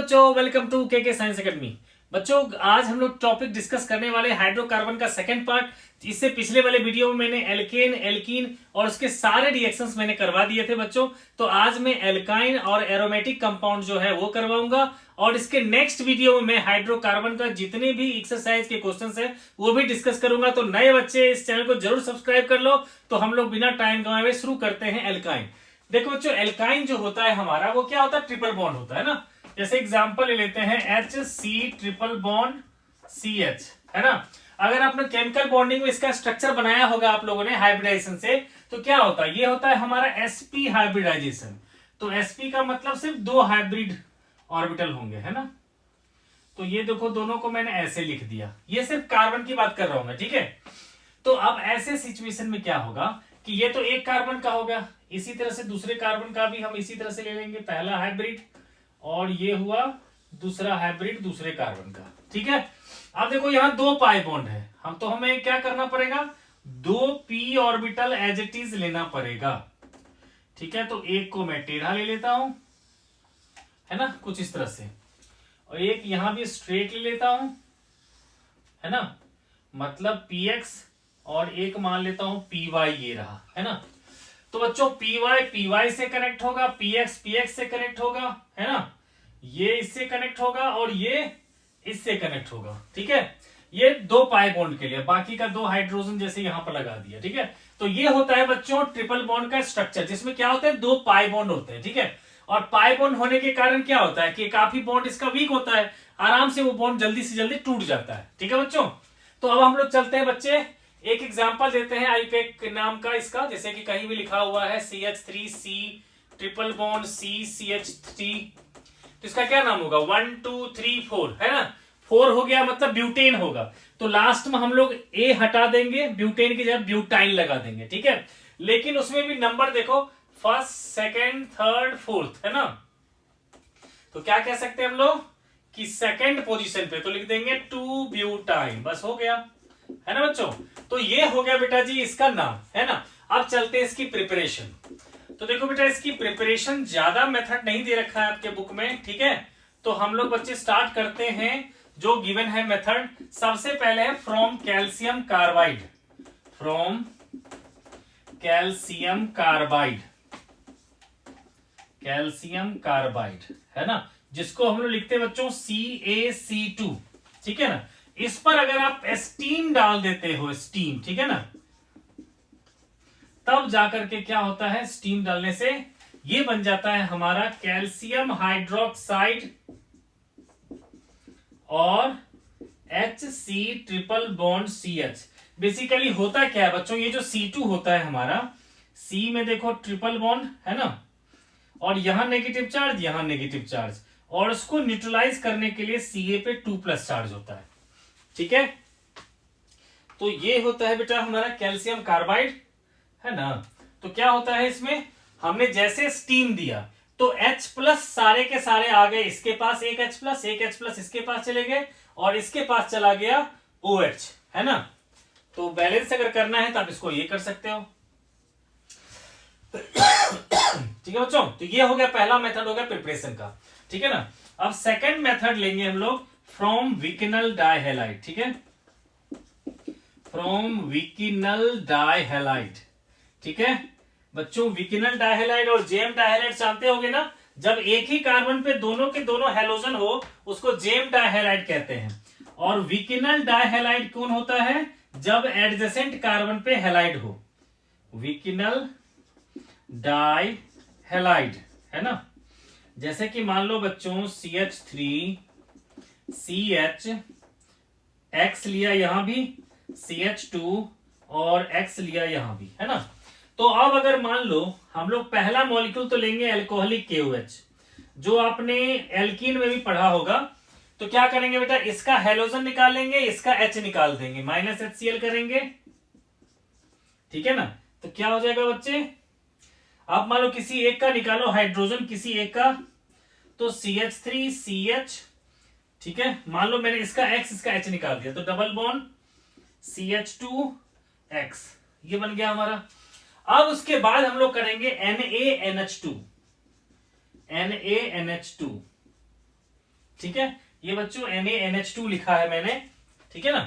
बच्चों, welcome to के science academy. बच्चों, आज हम लोग टॉपिक डिस्कस करने वाले हाइड्रोकार्बन का सेकंड पार्ट। इससे पिछले वाले वीडियो में मैंने एल्केन, एल्कीन और उसके सारे रिएक्शंस मैंने करवा दिए थे बच्चों। तो आज मैं एल्काइन और एरोमेटिक कंपाउंड जो है वो करवाऊंगा और इसके नेक्स्ट वीडियो में मैं हाइड्रोकार्बन का जितने भी एक्सरसाइज के क्वेश्चंस है वो भी डिस्कस करूंगा। तो नए बच्चे इस चैनल को जरूर सब्सक्राइब कर लो। तो हम लोग बिना टाइम गंवाए शुरू करते हैं एल्काइन। देखो बच्चों, एल्काइन जो होता है हमारा वो क्या होता है, ट्रिपल बॉन्ड होता है ना। जैसे एग्जांपल ले लेते हैं HC ट्रिपल बॉन्ड CH, है ना। अगर आपने केमिकल बॉन्डिंग में इसका स्ट्रक्चर बनाया होगा आप लोगों ने हाइब्रिडाइजेशन से, तो क्या होता है, ये होता है हमारा sp हाइब्रिडाइजेशन। तो sp का मतलब सिर्फ दो हाइब्रिड ऑर्बिटल होंगे, है ना। तो ये देखो, दोनों को मैंने ऐसे लिख दिया। ये सिर्फ कार्बन की बात कर रहा हूं मैं, ठीक है। तो अब ऐसे सिचुएशन में क्या होगा कि ये तो एक कार्बन का होगा, इसी तरह से दूसरे कार्बन का भी हम इसी तरह से ले लेंगे, पहला हाइब्रिड, और ये हुआ दूसरा हाइब्रिड दूसरे कार्बन का, ठीक है। अब देखो यहां दो पाई बॉन्ड है, हमें क्या करना पड़ेगा, दो p orbital as it is लेना पड़ेगा, ठीक है। तो एक को मैं टेढ़ा ले लेता हूं, है ना, कुछ इस तरह से, और एक यहां भी स्ट्रेट ले लेता हूं, है ना, मतलब px, और एक मान लेता हूं py, ये रहा, है ना। तो बच्चों py से कनेक्ट होगा, px से कनेक्ट होगा, है ना, ये इससे कनेक्ट होगा और ये इससे कनेक्ट होगा, ठीक है। ये दो पाई बॉन्ड के लिए, बाकी का दो हाइड्रोजन जैसे यहां पर लगा दिया, ठीक है। तो ये होता है बच्चों ट्रिपल बॉन्ड का स्ट्रक्चर, जिसमें क्या होता है, दो पाई बॉन्ड होते हैं, ठीक है। और पाई बॉन्ड होने के कारण क्या होता है कि काफी बॉन्ड इसका वीक होता है, आराम से वो बॉन्ड जल्दी से जल्दी टूट जाता है, ठीक है बच्चों। तो अब हम लोग चलते हैं बच्चे, एक एग्जांपल देते हैं आईपेक नाम का इसका, जैसे कि कहीं भी लिखा हुआ है CH3C ट्रिपल बॉन्ड CCH3, तो इसका क्या नाम होगा, 1 2 3 4, है ना। 4 हो गया मतलब ब्यूटेन होगा। तो लास्ट में हम लोग A हटा देंगे, ब्यूटेन की जगह ब्यूटाइन लगा देंगे, ठीक है। लेकिन उसमें भी नंबर देखो, फर्स्ट, सेकेंड, थर्ड, फोर्थ, है ना। तो क्या कह सकते हैं हम लोग कि सेकेंड पोजीशन पे तो लिख देंगे 2 ब्यूटाइन, बस हो गया, है ना बच्चों। तो ये हो गया बेटा जी इसका नाम, है ना। अब चलते हैं इसकी प्रिपरेशन। तो देखो बेटा, इसकी प्रिपरेशन ज्यादा मेथड नहीं दे रखा है आपके बुक में, ठीक है। तो हम लोग बच्चे स्टार्ट करते हैं, जो गिवन है मेथड। सबसे पहले है from calcium carbide, from calcium carbide, calcium carbide, है ना, जिसको हम लोग लिखते हैं बच्चों CaC2, ठीक है ना। इस पर अगर आप स्टीम डाल देते हो, स्टीम, ठीक है ना, तब जाकर के क्या होता है, स्टीम डालने से ये बन जाता है हमारा कैल्शियम हाइड्रोक्साइड और HC triple bond CH। Basically होता क्या है बच्चों, ये जो C2 होता है हमारा, C में देखो ट्रिपल बॉन्ड, है ना, और यहां नेगेटिव चार्ज, यहां नेगेटिव चार्ज, और उसको न्यूट्रलाइज करने के लिए Ca पे 2+ चार्ज होता है, ठीक है। तो ये होता है बेटा हमारा कैल्शियम कार्बाइड, है ना। तो क्या होता है इसमें, हमने जैसे स्टीम दिया तो H+ सारे के सारे आ गए इसके पास, एक H+ इसके पास चले गए, और इसके पास चला गया OH, है ना। तो बैलेंस अगर करना है तो आप इसको ये कर सकते हो, ठीक है बच्चों। तो ये हो गया पहला मेथड, हो गया प्रिपरेशन का, ठीक है ना। अब सेकंड मेथड लेंगे हम लोग फ्रॉम विकिनल डाइहैलाइड, ठीक है, फ्रॉम विकिनल डाइहैलाइड, ठीक है बच्चों। विकिनल डाइहैलाइड और जेम डाइहैलाइड जानते होगे ना, जब एक ही कार्बन पे दोनों के दोनों हैलोजन हो उसको जेम डाइहैलाइड कहते हैं। और विकिनल डाइहैलाइड कौन होता है, जब एडजेसेंट कार्बन पे हैलाइड हो, विकिनल डाइहैलाइड, है ना। जैसे कि मान लो बच्चों CH3 CH, X लिया यहां भी, CH2 और X लिया यहां भी, है ना। तो अब अगर मान लो हम लोग पहला मॉलिक्यूल तो लेंगे अल्कोहलिक KOH, जो आपने एल्कीन में भी पढ़ा होगा। तो क्या करेंगे बेटा, इसका हेलोजन निकालेंगे, इसका H निकाल देंगे, -HCl करेंगे, ठीक है ना। तो क्या हो जाएगा बच्चे, आप मान लो किसी एक का निकालो हाइड्रोजन, किसी एक का, तो CH3 CH, ठीक है। मान लो मैंने इसका X इसका H निकाल दिया, तो डबल बॉन्ड CH2 X, ये बन गया हमारा। अब उसके बाद हम लोग करेंगे NaNH2, ठीक है, ये बच्चों NaNH2 लिखा है मैंने, ठीक है ना।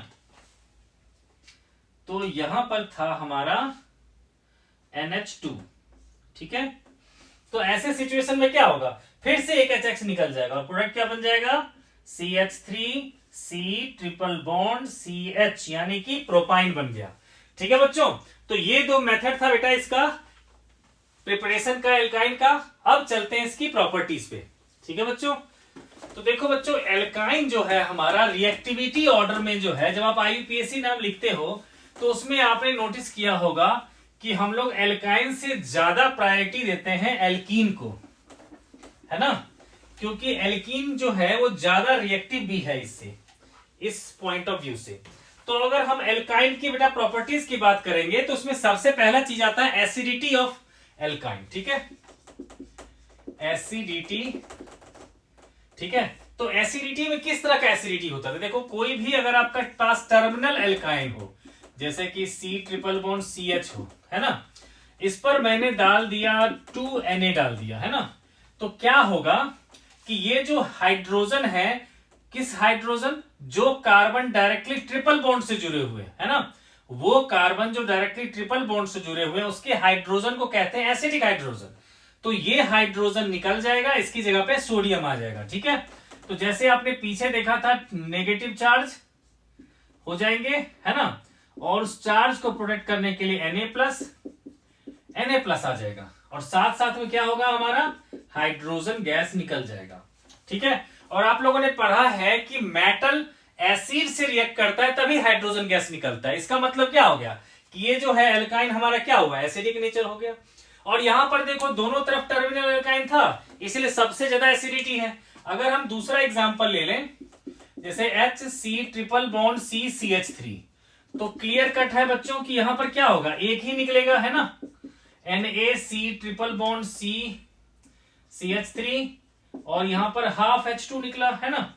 तो यहां पर था हमारा NH2, ठीक है। तो ऐसे सिचुएशन में क्या होगा, फिर से एक HX निकल जाएगा और प्रोडक्ट क्या बन जाएगा, CH3C ट्रिपल बॉन्ड CH, यानी कि प्रोपाइन बन गया। ठीक है बच्चों, तो ये दो मेथड था बेटा इसका प्रिपरेशन का एल्काइन का। अब चलते हैं इसकी प्रॉपर्टीज पे। ठीक है बच्चों, तो देखो बच्चों एल्काइन जो है हमारा रिएक्टिविटी ऑर्डर में जो है, जब आप IUPAC नाम लिखते हो तो उसमें आपने नोटिस किया होगा कि हम लोग एल्काइन से ज्यादा प्रायोरिटी देते हैं एल्कीन को, है ना, क्योंकि एल्कीन जो है वो ज्यादा रिएक्टिव भी है इससे, इस पॉइंट ऑफ व्यू से। तो अगर हम एल्काइन की बेटा प्रॉपर्टीज की बात करेंगे तो उसमें सबसे पहला चीज आता है एसिडिटी ऑफ एल्काइन। ठीक है, एसिडिटी। ठीक है, तो एसिडिटी में किस तरह का एसिडिटी होता है, देखो कोई भी अगर आपका पास टर्मिनल एल्काइन हो, जैसे कि C ट्रिपल बॉन्ड CH हो, है ना, इस पर मैंने डाल दिया 2Na डाल दिया, है ना, तो क्या होगा कि ये जो हाइड्रोजन है, किस हाइड्रोजन, जो कार्बन डायरेक्टली ट्रिपल बॉन्ड से जुड़े हुए, है ना, वो कार्बन जो डायरेक्टली ट्रिपल बॉन्ड से जुड़े हुए हैं उसके हाइड्रोजन को कहते हैं एसिडिक हाइड्रोजन। तो ये हाइड्रोजन निकल जाएगा, इसकी जगह पे सोडियम आ जाएगा। ठीक है, तो जैसे आपने पीछे देखा था नेगेटिव चार्ज हो जाएंगे, है ना, और उस चार्ज को प्रोटेक्ट करने के लिए Na+ आ जाएगा, और साथ साथ में क्या होगा, हमारा हाइड्रोजन गैस निकल जाएगा। ठीक है, और आप लोगों ने पढ़ा है कि मेटल एसिड से रिएक्ट करता है तभी हाइड्रोजन गैस निकलता है। इसका मतलब क्या हो गया कि ये जो है एल्काइन हमारा क्या हुआ, एसिडिक नेचर हो गया। और यहां पर देखो दोनों तरफ टर्मिनल एल्काइन था, इसलिए सबसे ज्यादा एसिडिटी है। अगर हम दूसरा एग्जांपल ले लें, जैसे HC ट्रिपल बॉन्ड CCH3, तो क्लियर कट है बच्चों कि यहां पर क्या होगा, एक ही निकलेगा, है ना, NaC ट्रिपल बॉन्ड CH3, और यहां पर हाफ H2 निकला, है ना,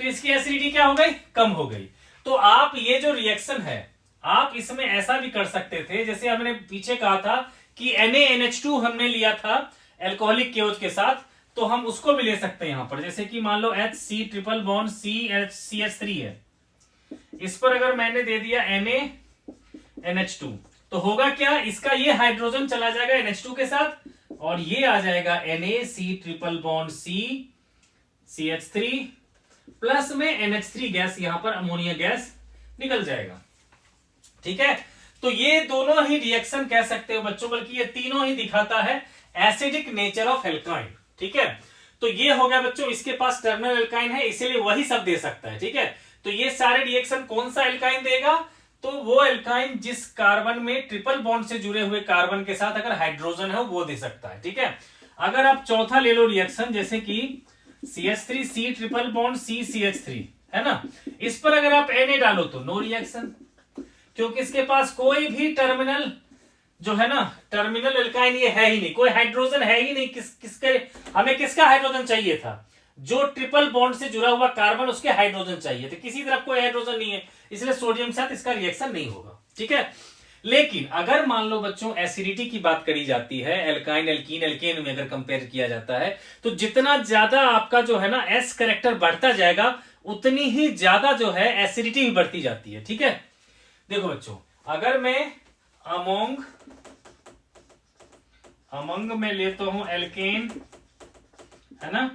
तो इसकी एसिडिटी क्या हो गई, कम हो गई। तो आप ये जो रिएक्शन है आप इसमें ऐसा भी कर सकते थे, जैसे हमने पीछे कहा था कि NaNH2 हमने लिया था एल्कोहलिक केओज के साथ, तो हम उसको भी ले सकते हैं यहां पर। जैसे कि मान लो HC ट्रिपल बॉन्ड CH3 है, इस पर अगर मैंने दे दिया NaNH2 तो होगा क्या, इसका ये हाइड्रोजन चला जाएगा NH2 के साथ, और ये आ जाएगा NaC triple bond CH3 plus में NH3 गैस, यहां पर अमोनिया गैस निकल जाएगा। ठीक है, तो ये दोनों ही रिएक्शन कह सकते हो बच्चों, बल्कि ये तीनों ही दिखाता है एसिडिक नेचर ऑफ एल्काइन। ठीक है, तो ये हो गया बच्चों, इसके पास टर्मिनल एल्काइन है इसीलिए वही सब दे सकता है। ठीक है, तो ये सारे रिएक्शन कौन सा एल्काइन देगा, तो वो एल्काइन जिस कार्बन में ट्रिपल बॉन्ड से जुड़े हुए कार्बन के साथ अगर हाइड्रोजन है वो दे सकता है। ठीक है, अगर आप चौथा ले लो रिएक्शन, जैसे कि CH3C ट्रिपल बॉन्ड CCH3, है ना, इस पर अगर आप Na डालो तो नो रिएक्शन, क्योंकि इसके पास कोई भी टर्मिनल जो है ना, टर्मिनल एल्काइन ये है ही नहीं, कोई हाइड्रोजन है ही नहीं। किसके हमें किसका हाइड्रोजन चाहिए था, जो ट्रिपल बॉन्ड से जुड़ा हुआ कार्बन उसके हाइड्रोजन चाहिए थे, किसी तरफ कोई हाइड्रोजन नहीं है, इसलिए सोडियम के साथ इसका रिएक्शन नहीं होगा। ठीक है, लेकिन अगर मान लो बच्चों एसिडिटी की बात करी जाती है, एल्काइन एल्कीन एल्केन में अगर कंपेयर किया जाता है, तो जितना ज्यादा आपका जो है ना S कैरेक्टर बढ़ता जाएगा उतनी ही ज्यादा जो है एसिडिटी भी बढ़ती जाती है। ठीक है, देखो बच्चों अगर मैं अमंग में लेता हूं एल्केन, है ना,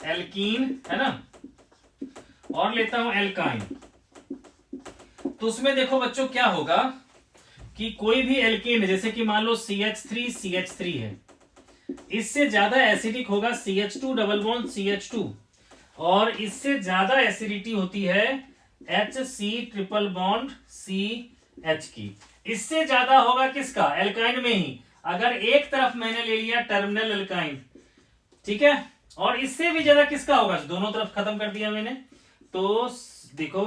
एल्कीन, है ना, और लेता हूं एल्काइन, तो उसमें देखो बच्चों क्या होगा कि कोई भी एल्केन है, जैसे कि मान लो CH3 है, इससे ज्यादा एसिडिक होगा CH2 डबल बॉन्ड CH2, और इससे ज्यादा एसिडिटी होती है HC ट्रिपल बॉन्ड CH की। इससे ज्यादा होगा किसका, एल्काइन में ही, अगर एक तरफ मैंने ले लिया टर्मिनल एल्काइन, ठीक है, और इससे भी ज्यादा किसका होगा, दोनों तरफ खत्म कर दिया मैंने। तो देखो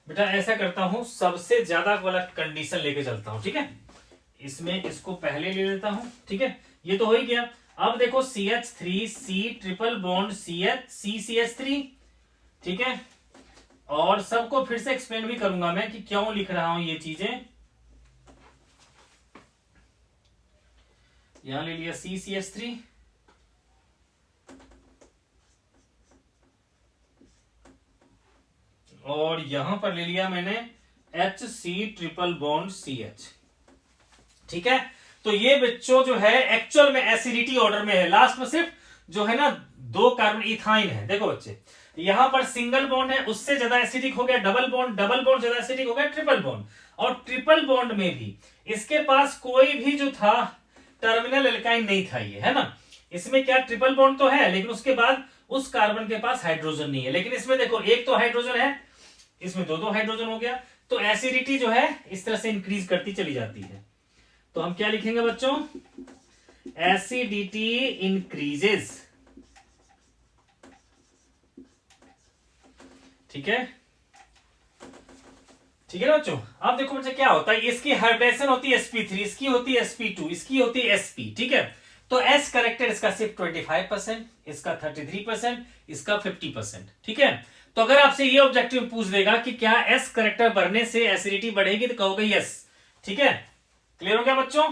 बेटा ऐसा करता हूं, सबसे ज्यादा वाला कंडीशन लेके चलता हूं। ठीक है, इसमें इसको पहले ले लेता हूं। ठीक है, ये तो हो ही गया। अब देखो CH3C ट्रिपल बॉन्ड CCH3, ठीक है, और सबको फिर से एक्सप्लेन भी करूंगा मैं कि क्यों लिख रहा हूं ये चीजें। यहां ले लिया CCH3, और यहां पर ले लिया मैंने HC ट्रिपल बॉन्ड CH। ठीक है, तो ये बच्चों जो है एक्चुअल में एसिडिटी ऑर्डर में है, लास्ट में सिर्फ जो है ना 2 कार्बन इथाइन है। देखो बच्चे, यहां पर सिंगल बॉन्ड है, उससे ज्यादा एसिडिक हो गया डबल बॉन्ड ज्यादा एसिडिक हो गया ट्रिपल बॉन्ड, और ट्रिपल बॉन्ड में भी इसके पास कोई भी जो था टर्मिनल एल्काइन नहीं था, ये है ना। इसमें क्या ट्रिपल बॉन्ड तो है, लेकिन उसके बाद उस कार्बन के पास हाइड्रोजन नहीं है। लेकिन इसमें देखो एक तो हाइड्रोजन है, इसमें दो हाइड्रोजन हो गया, तो एसिडिटी जो है इस तरह से इंक्रीज करती चली जाती है। तो हम क्या लिखेंगे बच्चों, एसिडिटी इंक्रीजेस। ठीक है, ठीक है ना बच्चों। अब देखो बच्चे क्या होता है, इसकी हाइब्रिडेशन होती है sp3, इसकी होती है sp2, इसकी होती है sp। ठीक है, तो S करेक्टर इसका सिर्फ 25%, इसका 33%, इसका 50%। ठीक है, तो अगर आपसे ये ऑब्जेक्टिव पूछ देगा कि क्या S करेक्टर बढ़ने से एसिडिटी बढ़ेगी, तो कहोगे यस। ठीक है, क्लियर हो गया बच्चों।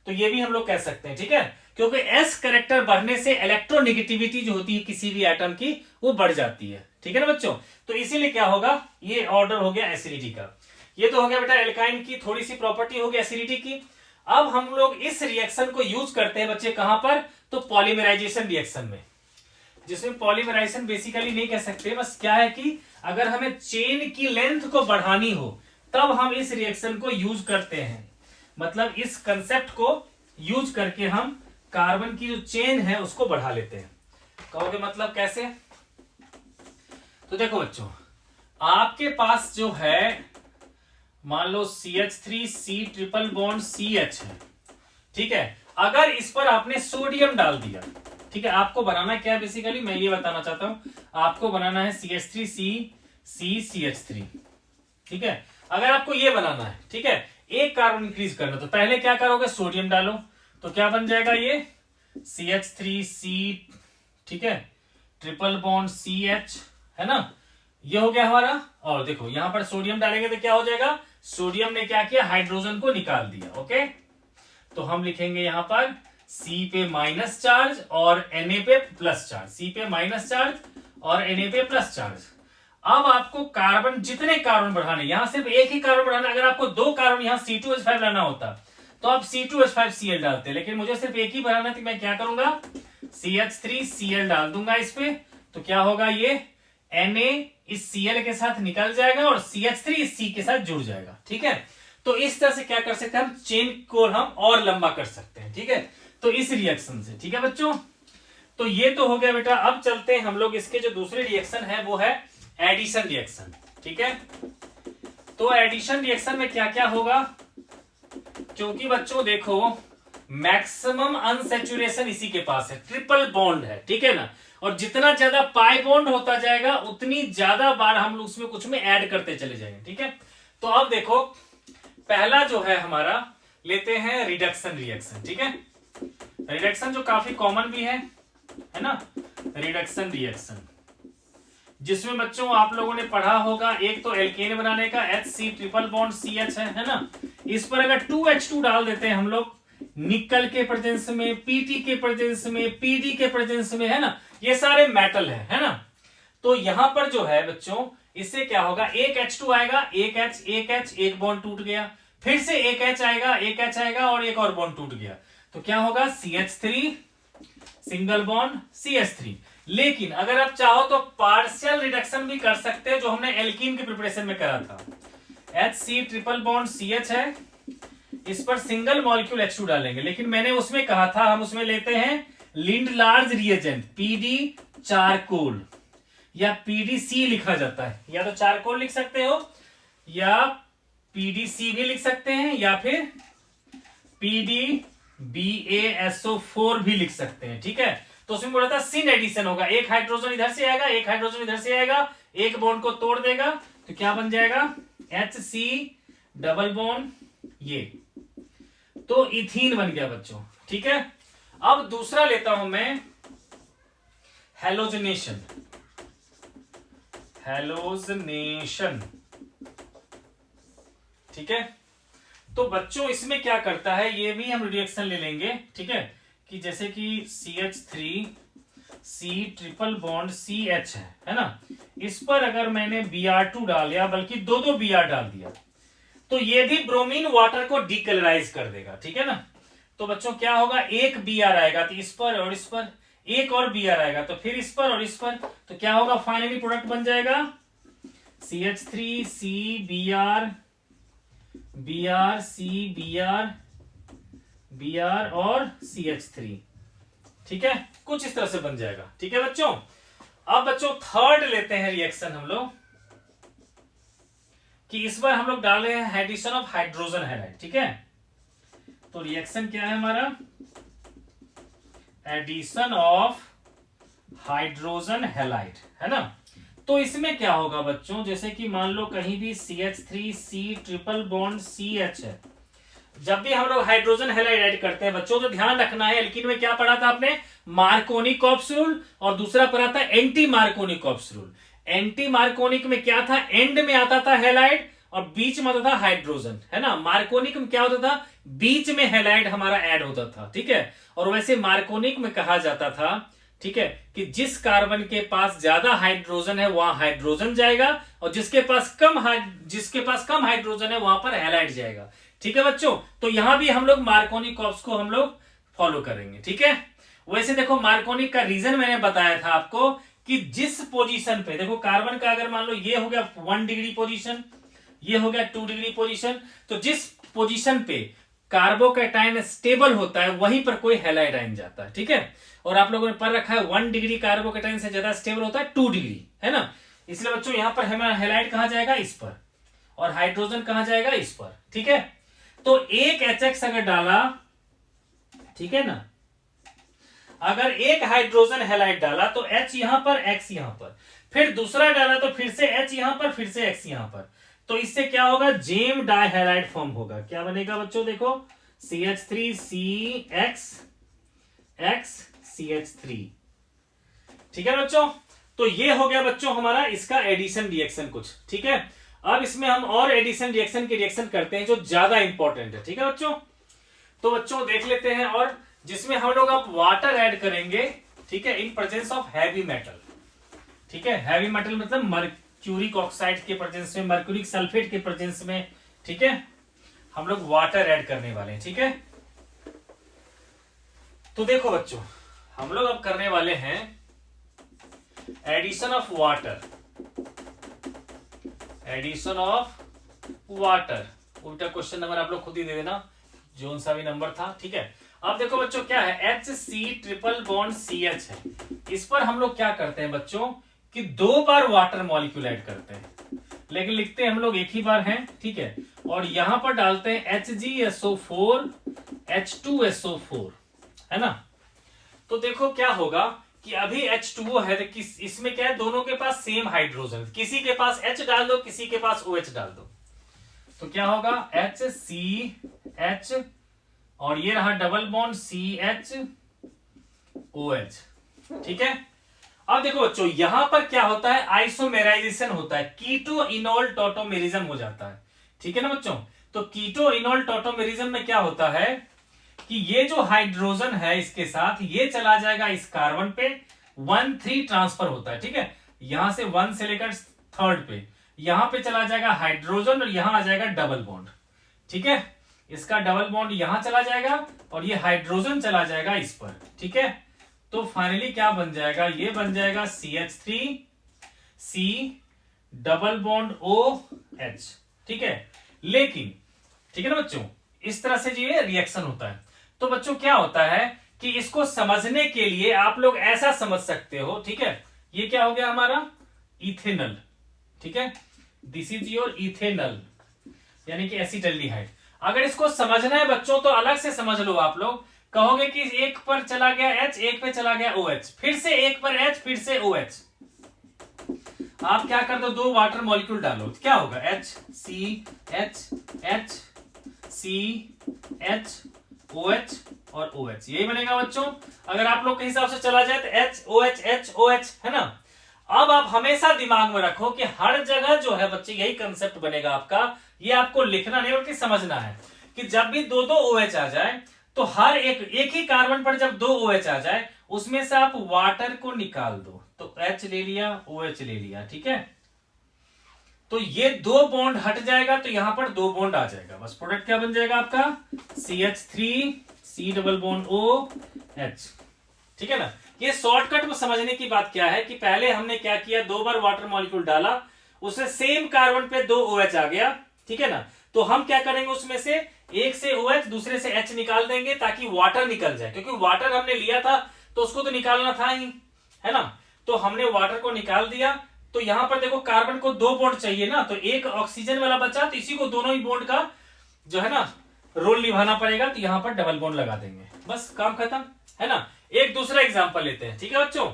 तो ये भी हम लोग कह सकते हैं। ठीक है, क्योंकि S करेक्टर बढ़ने से इलेक्ट्रोनेगेटिविटी जो होती है किसी भी एटम की वो बढ़ जाती है। ठीक है ना बच्चों, तो इसीलिए क्या होगा, ये ऑर्डर हो गया एसिडिटी का। ये तो हो गया बेटा एल्काइन की थोड़ी सी प्रॉपर्टी होगी एसिडिटी की। अब हम लोग इस रिएक्शन को यूज करते हैं बच्चे कहां पर, तो पॉलीमराइजेशन रिएक्शन में, जिसमें पॉलीमराइजेशन बेसिकली नहीं कह सकते, बस क्या है कि अगर हमें चेन की लेंथ को बढ़ानी हो तब हम इस रिएक्शन को यूज करते हैं। मतलब इस कंसेप्ट को यूज करके हम कार्बन की जो चेन है उसको बढ़ा लेते हैं। कहोगे मतलब कैसे, तो देखो बच्चों, आपके पास जो है मान लो CH3C ट्रिपल बॉन्ड CH है। ठीक है, अगर इस पर आपने सोडियम डाल दिया, ठीक है, आपको बनाना क्या है बेसिकली, मैं ये बताना चाहता हूं, आपको बनाना है CH3CCCH3। ठीक है, अगर आपको ये बनाना है, ठीक है, एक कार्बन इंक्रीज करना, तो पहले क्या करोगे, सोडियम डालो, तो क्या बन जाएगा ये CH3C, ठीक है, ट्रिपल बॉन्ड CH, है ना, ये हो गया हमारा। और देखो यहां पर सोडियम डालेंगे तो क्या हो जाएगा, सोडियम ने क्या किया, हाइड्रोजन को निकाल दिया। ओके, तो हम लिखेंगे यहां पर C पे माइनस चार्ज और Na पे प्लस चार्ज, C पे माइनस चार्ज और Na पे प्लस चार्ज। अब आपको कार्बन, जितने कार्बन बढ़ाने, यहां सिर्फ एक ही कार्बन बढ़ाना, अगर आपको 2 कार्बन यहां C2H5 लाना होता तो आप C2H5Cl डालते, लेकिन मुझे सिर्फ एक ही बढ़ाना है, तो मैं क्या करूंगा, CH3Cl डाल दूंगा इस पे। तो क्या होगा, ये Na इस Cl के साथ निकल जाएगा और CH3 इस C के साथ जुड़ जाएगा। ठीक है, तो इस तरह से क्या कर सकते हैं, हम चेन को हम और लंबा कर सकते हैं। ठीक है, तो इस रिएक्शन से। ठीक है बच्चों, तो ये तो हो गया बेटा। अब चलते हैं हम लोग इसके जो दूसरे रिएक्शन है वो है एडिशन रिएक्शन। ठीक है, तो एडिशन रिएक्शन में क्या क्या होगा, क्योंकि बच्चों देखो मैक्सिमम अनसैचुरेशन इसी के पास है, ट्रिपल बॉन्ड है। ठीक है ना, और जितना ज्यादा पाई बॉन्ड होता जाएगा उतनी ज्यादा बार हम लोग उसमें कुछ में ऐड करते चले जाएंगे। ठीक है, तो अब देखो पहला जो है हमारा लेते हैं रिडक्शन रिएक्शन। ठीक है, रिडक्शन जो काफी कॉमन भी है ना, रिडक्शन रिएक्शन जिसमें बच्चों आप लोगों ने पढ़ा होगा, एक तो एल्केन बनाने का HC ट्रिपल बॉन्ड CH है ना, इस पर अगर 2H2 डाल देते हैं हम लोग निकल के प्रेजेंस में, Pt के प्रेजेंस में, Pd के प्रेजेंस में, है ना, ये सारे मेटल है ना। तो यहां पर जो है बच्चों, इससे क्या होगा, एक H2 आएगा, एक H, एक बॉन्ड टूट गया, फिर से एक H आएगा, एक H आएगा और एक और बॉन्ड टूट गया, तो क्या होगा, CH3 सिंगल बॉन्ड CH3। लेकिन अगर आप चाहो तो पार्शियल रिडक्शन भी कर सकते हैं, जो हमने एल्कीन के प्रिपरेशन में करा था। HC ट्रिपल बॉन्ड CH है, इस पर सिंगल मॉलिक्यूल H2 डालेंगे, लेकिन मैंने उसमें कहा था हम उसमें लेते हैं लिंडलार्ज रिएजेंट, PD चारकोल या PDC लिखा जाता है, या तो चारकोल लिख सकते हो या PDC भी लिख सकते हैं, या फिर PDBaSO4 भी लिख सकते हैं। ठीक है, तो उसमें बोला था सिन एडिशन होगा, एक हाइड्रोजन इधर से आएगा, एक हाइड्रोजन इधर से आएगा, एक बॉन्ड को तोड़ देगा, तो क्या बन जाएगा, HC डबल बॉन्ड, ये तो इथीन बन गया बच्चों। ठीक है, अब दूसरा लेता हूं मैं हेलोजनेशन। हेलोजनेशन, ठीक है, तो बच्चों इसमें क्या करता है, ये भी हम रिएक्शन ले लेंगे। ठीक है, कि जैसे कि CH3 C triple bond CH है ना, इस पर अगर मैंने Br2 डाल दिया, बल्कि दो Br डाल दिया, तो ये भी ब्रोमीन वाटर को डीकलराइज कर देगा, ठीक है ना। तो बच्चों क्या होगा, एक Br आएगा तो इस पर और इस पर, एक और Br आएगा तो फिर इस पर और इस पर, तो क्या होगा, फाइनली प्रोडक्ट बन जाएगा CH3 CBr Br CBr Br और CH3, ठीक है, कुछ इस तरह से बन जाएगा, ठीक है बच्चों। अब बच्चों थर्ड लेते हैं रिएक्शन हम लोग, कि इस बार हम लोग डाल रहे हैं एडिशन ऑफ हाइड्रोजन हैलाइड, ठीक है। तो रिएक्शन क्या है हमारा, एडिशन ऑफ हाइड्रोजन हैलाइड, है ना। तो इसमें क्या होगा बच्चों, जैसे कि मान लो कहीं भी CH3 C triple bond CH है, जब भी हम लोग हाइड्रोजन हैलाइड ऐड करते हैं बच्चों, तो ध्यान रखना है, एल्कीन में क्या पढ़ा था आपने, मार्कोनी-कॉप्स रूल, और दूसरा पढ़ा था anti Markovnikov-cops rule. Anti Markovnikov में क्या था, एंड में आता था हैलाइड और बीच में आता था हाइड्रोजन, है ना। मार्कोनिक में क्या होता था, बीच में हैलाइड हमारा ऐड होता था, ठीक है। और वैसे मार्कोनिक में कहा जाता था, ठीक है, कि जिस कार्बन के पास ज्यादा हाइड्रोजन है वहां हाइड्रोजन जाएगा, और जिसके पास कम हाइड्रोजन है वहां पर हैलाइड जाएगा, ठीक है बच्चों। तो यहां भी हम लोग मार्कोनी-कॉप्स को हम लोग फॉलो करेंगे, ठीक है। वैसे देखो मार्कोनिक का रीजन मैंने बताया था आपको, कि जिस पोजीशन पे देखो कार्बन का, अगर मान लो ये हो गया 1 डिग्री पोजीशन, ये हो गया 2 डिग्री पोजीशन, तो जिस पोजीशन पे कार्बोकैटायन स्टेबल होता है वहीं पर कोई हैलाइड आयन जाता है, ठीक है। और आप लोगों ने पढ़ रखा है 1 डिग्री कार्बोकैटायन से ज्यादा स्टेबल होता है 2 डिग्री, है ना। इसलिए बच्चों यहां पर हमारा हैलाइड कहां जाएगा, इस पर, और हाइड्रोजन कहां जाएगा, इस पर, ठीक है। तो एक HX अगर डाला, ठीक है ना, अगर एक हाइड्रोजन हैलाइड डाला तो H यहां पर, X यहां पर, फिर दूसरा डाला तो फिर से H यहां पर, फिर से X यहां पर, तो इससे क्या होगा, जेम डाइहैलाइड फॉर्म होगा। क्या बनेगा बच्चों, देखो CH3 CX X CH3, ठीक है बच्चों। तो ये हो गया बच्चों हमारा इसका एडिशन रिएक्शन कुछ, ठीक है। अब इसमें हम और एडिशन रिएक्शन की रिएक्शन करते हैं जो ज्यादा इंपॉर्टेंट है, ठीक है बच्चों। तो बच्चों देख लेते हैं, और जिसमें हम लोग अब वाटर ऐड करेंगे, ठीक है, in presence of heavy metal, ठीक है। हैवी मेटल मतलब मर्क्यूरिक ऑक्साइड के प्रेजेंस में, मर्क्यूरिक सल्फेट के प्रेजेंस में, ठीक है, हम लोग वाटर ऐड करने वाले हैं, ठीक है। तो देखो बच्चों हम लोग अब करने वाले हैं addition of water, addition of water. उल्टा क्वेश्चन नंबर आप लोग खुद ही दे देना, जो सा भी नंबर था, ठीक है। अब देखो बच्चों क्या है, HC ट्रिपल बॉन्ड CH है, इस पर हम लोग क्या करते हैं बच्चों, कि 2 बार वाटर मॉलिक्यूल ऐड करते हैं, लेकिन लिखते हैं हम लोग एक ही बार हैं, ठीक है। और यहां पर डालते हैं HgSO4 H2SO4, है ना। तो देखो क्या होगा कि अभी H2O है, तो इसमें क्या है, दोनों के पास सेम हाइड्रोजन, किसी के पास H डाल दो, किसी के पास OH डाल दो, तो क्या होगा HCH, और ये रहा डबल बॉन्ड CHOH, ठीक है। अब देखो बच्चों यहां पर क्या होता है, आइसोमेराइजेशन होता है, कीटो इनोल टॉटोमेरिज्म हो जाता है, ठीक है ना बच्चों। तो कीटो इनोल टॉटोमेरिज्म में क्या होता है कि ये जो हाइड्रोजन है इसके साथ ये चला जाएगा इस कार्बन पे, 1,3 ट्रांसफर होता है, ठीक है। यहां से 1 से लेकर 3rd पे, यहां पे चला जाएगा हाइड्रोजन और यहां आ जाएगा डबल बॉन्ड, ठीक है। इसका डबल बॉन्ड यहां चला जाएगा और ये हाइड्रोजन चला जाएगा इस पर, ठीक है। तो फाइनली क्या बन जाएगा, ये बन जाएगा CH3C डबल बॉन्ड OH, ठीक है। लेकिन ठीक है ना बच्चों, इस तरह से ये रिएक्शन होता है। तो बच्चों क्या होता है कि इसको समझने के लिए आप लोग ऐसा समझ सकते हो, ठीक है। ये क्या हो गया हमारा इथेनल, ठीक है, दिस इज योर इथेनल यानी कि एसिटल्डिहाइड। अगर इसको समझना है बच्चों तो अलग से समझ लो, आप लोग कहोगे कि एक पर चला गया H, एक पे चला गया OH, फिर से एक पर H, फिर से OH। आप क्या कर दो, 2 वाटर मॉलिक्यूल डालो, क्या होगा HCH OH और OH, यही बनेगा बच्चों। अगर आप लोग के हिसाब से चला जाए तो HOH है ना। अब आप हमेशा दिमाग में रखो कि हर जगह जो है बच्चे यही कंसेप्ट बनेगा आपका, ये आपको लिखना नहीं बल्कि समझना है कि जब भी 2 OH आ जाए तो हर एक ही कार्बन पर जब 2 OH आ जाए उसमें से आप वाटर को निकाल दो, तो H ले लिया, OH ले लिया, ठीक है। तो ये दो बॉन्ड हट जाएगा तो यहां पर दो बॉन्ड आ जाएगा, बस प्रोडक्ट क्या बन जाएगा आपका CH3 C double bond OH, ठीक है ना। ये शॉर्टकट में समझने की बात क्या है कि पहले हमने क्या किया, दो बार वाटर मॉलिक्यूल डाला, उससे सेम कार्बन पे दो OH आ गया, ठीक है ना। तो हम क्या करेंगे, उसमें से एक से OH दूसरे से H निकाल देंगे ताकि वाटर निकल जाए, क्योंकि वाटर हमने लिया था तो उसको तो निकालना था ही, है ना। तो हमने वाटर को निकाल दिया, तो यहां पर देखो कार्बन को दो बॉन्ड चाहिए ना, तो एक ऑक्सीजन वाला बचा, तो इसी को दोनों ही बॉन्ड का जो है ना रोल निभाना पड़ेगा, तो यहां पर डबल बॉन्ड लगा देंगे, बस काम खत्म, है ना। एक दूसरा एग्जांपल लेते हैं, ठीक है बच्चों,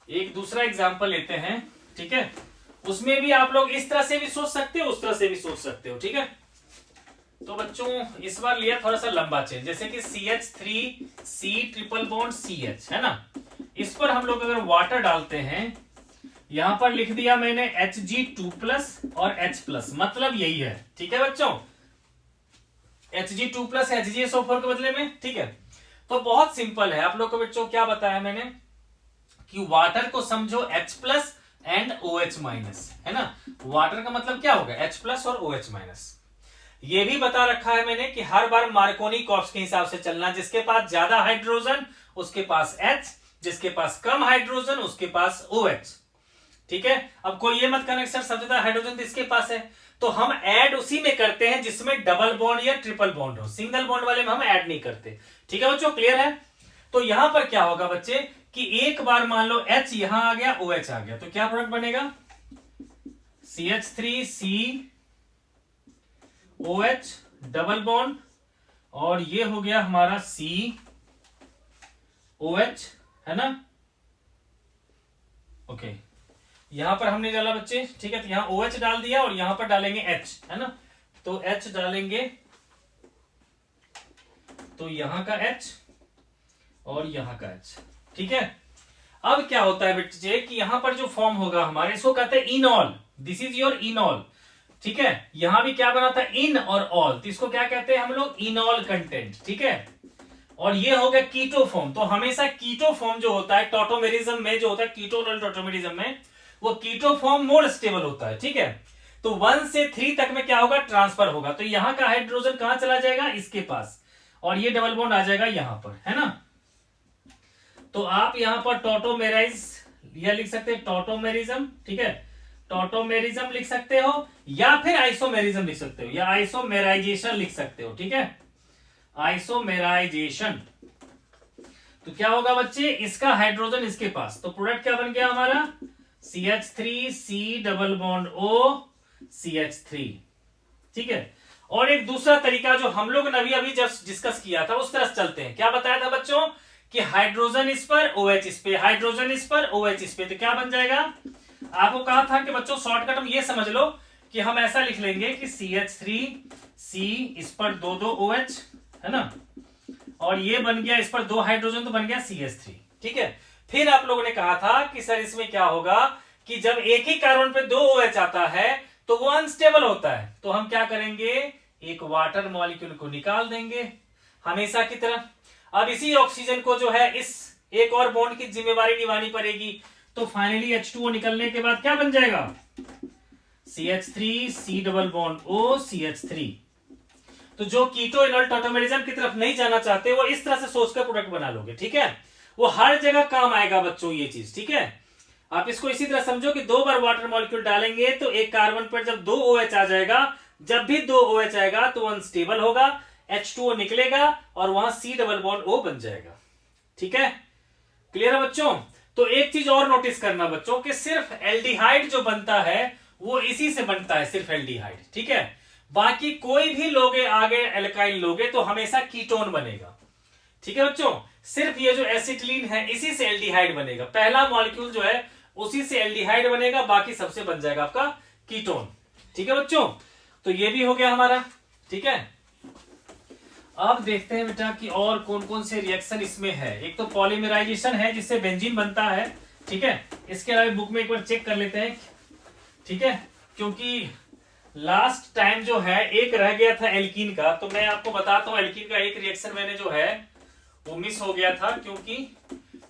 एक दूसरा एग्जांपल लेते हैं, ठीक है। उसमें भी आप लोग इस तरह से भी सोच सकते हो, उस तरह से भी सोच सकते हो, ठीक है। तो बच्चों इस बार लिया थोड़ा सा लंबा चेन, जैसे कि CH3C ट्रिपल बॉन्ड CH, है ना। इस पर हम लोग अगर वाटर डालते हैं, यहां पर लिख दिया मैंने Hg2+ और H+, मतलब यही है, ठीक है बच्चों, Hg2+ HgSO4 के बदले में, ठीक है। तो बहुत सिंपल है, आप लोग को बच्चों क्या बताया मैंने कि वाटर को समझो H+ एंड OH-, है ना। वाटर का मतलब क्या होगा, H+ और OH-। ये भी बता रखा है मैंने कि हर बार मार्कोनी कॉर्प्स के हिसाब से चलना, जिसके पास ज्यादा हाइड्रोजन उसके पास H, जिसके पास कम हाइड्रोजन उसके पास OH, ठीक है। अब कोई ये मत कहना सर सबसे ज्यादा हाइड्रोजन तो इसके पास है, तो हम ऐड उसी में करते हैं जिसमें डबल बॉन्ड या ट्रिपल बॉन्ड हो, सिंगल बॉन्ड वाले में हम ऐड नहीं करते, ठीक है बच्चों, क्लियर है। तो यहां पर क्या होगा बच्चे कि एक बार मान लो H यहां आ गया, OH आ गया, तो क्या प्रोडक्ट बनेगा, CH3C OH डबल बॉन्ड, और ये हो गया हमारा COH, है ना। ओके, यहां पर हमने डाला बच्चे, ठीक है, तो यहां OH डाल दिया और यहां पर डालेंगे H, है ना। तो H डालेंगे, तो यहां का H और यहां का H, ठीक है। अब क्या होता है बच्चे कि यहां पर जो फॉर्म होगा हमारे, इसको कहते हैं इनॉल, दिस इज योर इनॉल, ठीक है। यहां भी क्या बना था, इन और ऑल, तो इसको क्या कहते हैं हम लोग, इनॉल कंटेंट, ठीक है। और ये हो गया कीटो फॉर्म, तो हमेशा कीटो फॉर्म जो होता है टॉटोमेरिज्म में, जो होता है कीटोनल टॉटोमेरिज्म में, वो कीटो फॉर्म मोर स्टेबल होता है, ठीक है। तो 1 से 3 तक में क्या होगा, ट्रांसफर होगा, तो यहां का हाइड्रोजन कहां चला जाएगा, इसके पास, और ये डबल बॉन्ड आ जाएगा यहां पर, है ना। तो आप यहां पर टॉटोमेराइज यह लिख सकते हैं, टॉटोमेरिज्म, ठीक है, टॉटोमेरिज्म लिख सकते हो, या फिर आइसोमेरिज्म लिख सकते हो, या आइसोमेराइजेशन लिख सकते हो, ठीक है, आइसोमेराइजेशन। तो क्या होगा बच्चे, इसका हाइड्रोजन इसके पास, तो प्रोडक्ट क्या बन गया हमारा, CH3C double bond O CH3, ठीक है। और एक दूसरा तरीका जो हम लोग ने अभी जब डिस्कस किया था उस तरह से चलते हैं, क्या बताया था बच्चों कि हाइड्रोजन इस पर, OH इस पे, हाइड्रोजन इस पर, OH इस पे, तो क्या बन जाएगा, आपको कहा था कि बच्चों शॉर्टकट में ये समझ लो कि हम ऐसा लिख लेंगे कि CH3C इस पर दो दो OH, है ना, और ये बन गया इस पर दो हाइड्रोजन, तो बन गया CH3, ठीक है। फिर आप लोगों ने कहा था कि सर इसमें क्या होगा कि जब एक ही कार्बन पे दो OH आता है तो वो अनस्टेबल होता है, तो हम क्या करेंगे, एक वाटर मॉलिक्यूल को निकाल देंगे हमेशा की तरह। अब इसी ऑक्सीजन को जो है इस एक और बॉन्ड की जिम्मेवारी निभानी पड़ेगी, तो फाइनली H2O निकलने के बाद क्या बन जाएगा, CH3C double bond O CH3। तो जो कीटो इनॉल टॉटोमेरिज्म की तरफ नहीं जाना चाहते वो इस तरह से सोचकर प्रोडक्ट बना लोगे, ठीक है। वो हर जगह काम आएगा बच्चों ये चीज, ठीक है। आप इसको इसी तरह समझो कि दो बार वाटर मॉलिक्यूल डालेंगे तो एक कार्बन पर जब दो OH आ जाएगा, जब भी दो OH आएगा तो अनस्टेबल होगा, H2O निकलेगा और वहां C डबल बॉन्ड O बन जाएगा, ठीक है, क्लियर है बच्चों। तो एक चीज और नोटिस करना बच्चों कि सिर्फ एल्डिहाइड जो बनता है वो इसी से बनता है, सिर्फ एल्डिहाइड, ठीक है। बाकी कोई भी लोगे आगे एल्काइल लोगे तो हमेशा कीटोन बनेगा, ठीक है बच्चों। सिर्फ ये जो एसिटिलीन है इसी से एल्डिहाइड बनेगा, पहला मॉलिक्यूल जो है उसी से एल्डिहाइड बनेगा, बाकी सबसे बन जाएगा आपका कीटोन, ठीक है बच्चों। तो ये भी हो गया हमारा, ठीक है। अब देखते हैं बेटा कि और कौन कौन से रिएक्शन इसमें है। एक तो पॉलीमराइजेशन है जिससे बेंजीन बनता है, ठीक है। इसके अलावा बुक में एक बार चेक कर लेते हैं, ठीक है, क्योंकि लास्ट टाइम जो है एक रह गया था एल्कीन का, तो मैं आपको बताता हूं एल्कीन का एक रिएक्शन मैंने जो है वो मिस हो गया था क्योंकि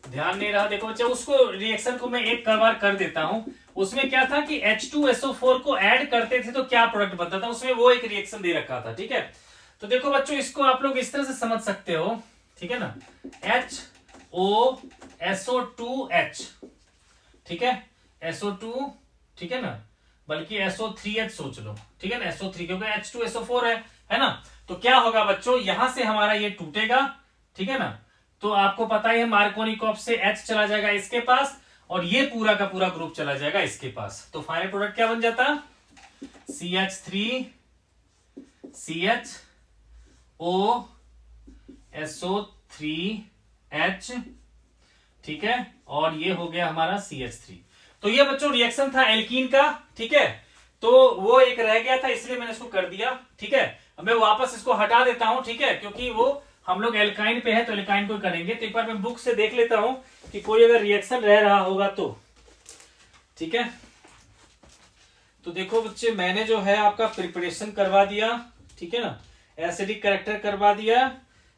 ध्यान नहीं रहा। देखो बच्चे, उसको रिएक्शन को मैं एक बार कर देता हूं। उसमें क्या था कि H2SO4 को ऐड करते थे तो क्या प्रोडक्ट बनता था, उसमें वो एक रिएक्शन दे रखा था। ठीक है, तो देखो बच्चों, इसको आप लोग इस तरह से समझ सकते हो। ठीक है ना, HOSO2H, ठीक है, SO2, ठीक है ना, बल्कि SO3H सोच लो। ठीक है ना, SO3, क्योंकि H2SO4 है ना। तो क्या होगा बच्चों, यहां से हमारा ये टूटेगा। ठीक है ना, तो आपको पता ही है मार्कोनिकॉफ से H चला जाएगा इसके पास और ये पूरा का पूरा ग्रुप चला जाएगा इसके पास। तो फाइनल प्रोडक्ट क्या बन जाता, CH3SO3H। ठीक है, और ये हो गया हमारा CH3। तो ये बच्चों रिएक्शन था एल्कीन का। ठीक है, तो वो एक रह गया था इसलिए मैंने इसको कर दिया। ठीक है, अब मैं वापस इसको हटा देता हूं। ठीक है, क्योंकि वो हम लोग एल्काइन पे है तो एल्काइन को करेंगे। तो एक बार मैं बुक से देख लेता हूं कि कोई अगर रिएक्शन रह रहा होगा तो। ठीक है, तो देखो बच्चे, मैंने जो है आपका प्रिपरेशन करवा दिया। ठीक है ना, एसिडिक कैरेक्टर करवा दिया,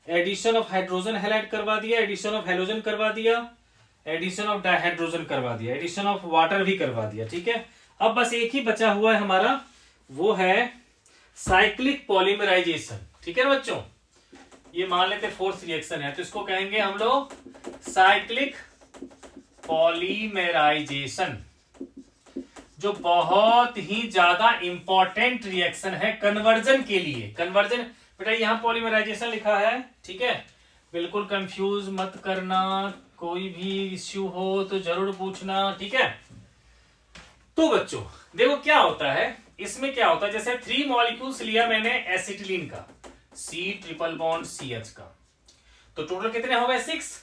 एडिशन ऑफ हाइड्रोजन हैलाइड करवा दिया, एडिशन ऑफ हेलोजन करवा दिया, एडिशन ऑफ डाइहाइड्रोजन करवा दिया, एडिशन ऑफ वाटर भी करवा दिया। ठीक है, अब बस एक ही बचा हुआ है हमारा, वो है साइक्लिक पॉलीमराइजेशन। ठीक है ना बच्चों, ये मान लेते फोर्थ रिएक्शन है तो इसको कहेंगे हम लोग साइक्लिक पॉलीमराइजेशन, जो बहुत ही ज्यादा इंपॉर्टेंट रिएक्शन है कन्वर्जन के लिए। कन्वर्जन बेटा यहां पॉलीमराइजेशन लिखा है। ठीक है, बिल्कुल कंफ्यूज मत करना, कोई भी इश्यू हो तो जरूर पूछना। ठीक है, तो बच्चों देखो क्या होता है इसमें, क्या होता है जैसे 3 मॉलिक्यूल्स लिया मैंने एसिटिलीन का, C∼CH का, तो टोटल कितने हो गए 6।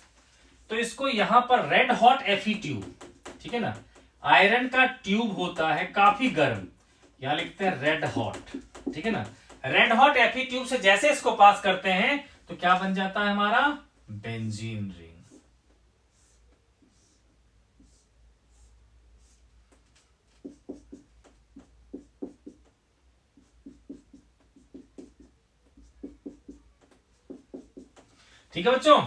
तो इसको यहां पर रेड हॉट Fe ट्यूब, ठीक है ना, आयरन का ट्यूब होता है काफी गर्म, यहां लिखते हैं रेड हॉट। ठीक है ना, रेड हॉट Fe ट्यूब से जैसे इसको पास करते हैं तो क्या बन जाता है हमारा बेंजीन रिंग। ठीक है बच्चों,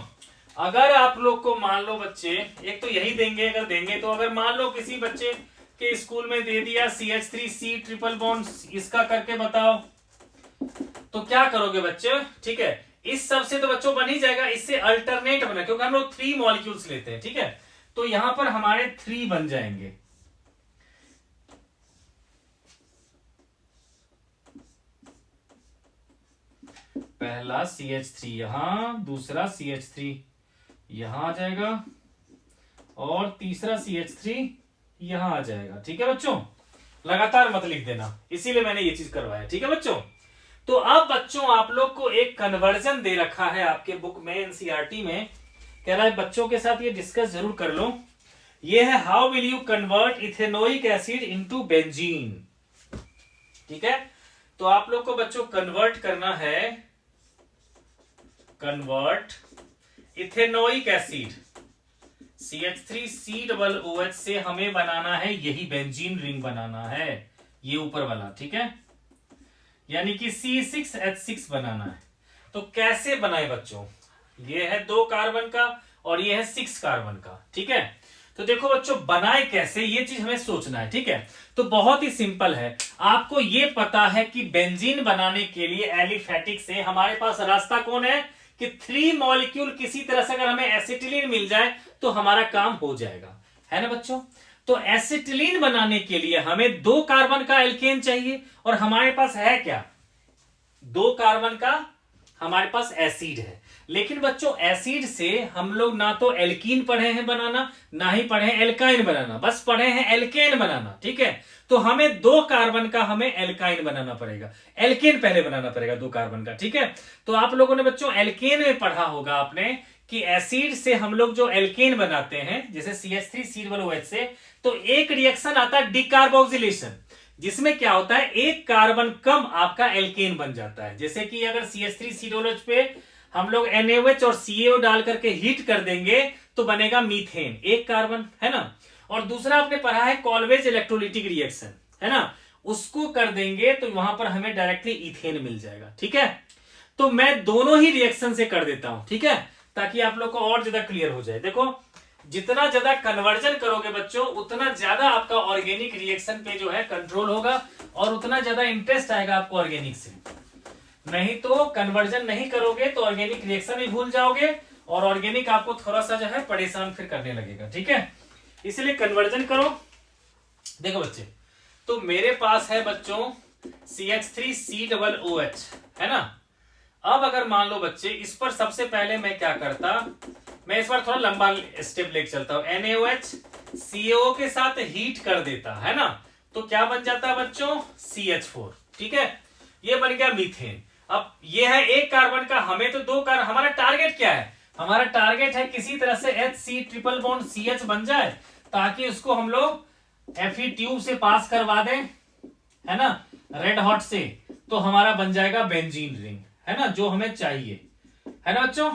अगर आप लोग को मान लो बच्चे, एक तो यही देंगे अगर देंगे तो, अगर मान लो किसी बच्चे के स्कूल में दे दिया CH3C ट्रिपल बॉन्ड इसका करके बताओ, तो क्या करोगे बच्चे। ठीक है, इस सब से तो बच्चों बन ही जाएगा, इससे अल्टरनेट बना, क्योंकि हम लोग 3 मॉलिक्यूल्स लेते हैं। ठीक है, तो यहां पर हमारे 3 बन जाएंगे। पहला CH3 यहां, दूसरा CH3 यहां आ जाएगा और तीसरा CH3 यहां आ जाएगा। ठीक है बच्चों, लगातार मत लिख देना, इसीलिए मैंने ये चीज करवाया। ठीक है बच्चों, तो अब बच्चों आप लोग को एक कन्वर्जन दे रखा है आपके बुक में, एनसीईआरटी में, कह रहा है बच्चों के साथ ये डिस्कस जरूर कर लो। ये है how will you convert ethanoic acid into benzene. ठीक है, तो आप लोग को बच्चों कन्वर्ट करना है, कन्वर्ट इथेनोइक एसिड CH3COOH से हमें बनाना है यही बेंजीन रिंग बनाना है, ये ऊपर वाला। ठीक है, यानी कि C6H6 बनाना है। तो कैसे बनाए बच्चों, ये है 2 कार्बन का और ये है 6 कार्बन का। ठीक है, तो देखो बच्चों बनाए कैसे, ये चीज हमें सोचना है। ठीक है, तो बहुत ही सिंपल है, आपको ये पता है कि बेंजीन बनाने के लिए एलिफेटिक से हमारे पास रास्ता कौन है कि 3 मॉलिक्यूल किसी तरह से अगर हमें एसिटिलीन मिल जाए तो हमारा काम हो जाएगा, है ना बच्चों। तो एसिटिलीन बनाने के लिए हमें 2 कार्बन का एल्केन चाहिए और हमारे पास है क्या, 2 कार्बन का हमारे पास एसिड है। लेकिन बच्चों एसिड से हम लोग ना तो एल्कीन पढ़े हैं बनाना, ना ही पढ़े हैं एल्काइन बनाना, बस पढ़े हैं एल्केन बनाना। ठीक है, तो हमें 2 कार्बन का हमें एल्काइन बनाना पड़ेगा, एल्केन पहले बनाना पड़ेगा 2 कार्बन का। ठीक है, तो आप लोगों ने बच्चों एल्केन में पढ़ा होगा आपने कि एसिड से हम लोग जो एल्केन बनाते हैं जैसे CH3COOH से, तो एक रिएक्शन आता है डिकार्बोक्सिलेशन, जिसमें क्या होता है 1 कार्बन कम आपका एल्केन बन जाता है। जैसे कि अगर CH3COOH पे हम लोग NaOH और CaO डाल करके हीट कर देंगे तो बनेगा मीथेन, 1 कार्बन, है ना। और दूसरा आपने पढ़ा है कॉल्वेज इलेक्ट्रोलिटिक रिएक्शन, है ना, उसको कर देंगे तो वहां पर हमें डायरेक्टली इथेन मिल जाएगा। ठीक है, तो मैं दोनों ही रिएक्शन से कर देता हूं। ठीक है, ताकि आप लोग को और ज्यादा क्लियर हो जाए। देखो जितना ज्यादा कन्वर्जन करोगे बच्चों उतना ज्यादा आपका ऑर्गेनिक रिएक्शन पे जो है कंट्रोल होगा और उतना ज्यादा इंटरेस्ट आएगा आपको ऑर्गेनिक से। नहीं तो कन्वर्जन नहीं करोगे तो ऑर्गेनिक रिएक्शन भी भूल जाओगे और ऑर्गेनिक आपको थोड़ा सा जो है परेशान फिर करने लगेगा। ठीक है, इसलिए कन्वर्जन करो। देखो बच्चे, तो मेरे पास है बच्चों CH3COOH, है ना। अब अगर मान लो बच्चे इस पर सबसे पहले मैं क्या करता, मैं इस बार थोड़ा लंबा स्टेप लेके चलता हूं। NaOH CaO के साथ हीट कर देता, है ना, तो क्या बन जाता है बच्चों CH4। ठीक है, ये बन गया मीथेन। अब ये है एक कार्बन का, हमें तो दो कार्बन, हमारा टारगेट क्या है, हमारा टारगेट है किसी तरह से HC ट्रिपल बॉन्ड CH बन जाए ताकि उसको हम लोग Fe ट्यूब से पास करवा दें, है ना, रेड हॉट से, तो हमारा बन जाएगा बेंजीन रिंग, है ना, जो हमें चाहिए, है ना बच्चों,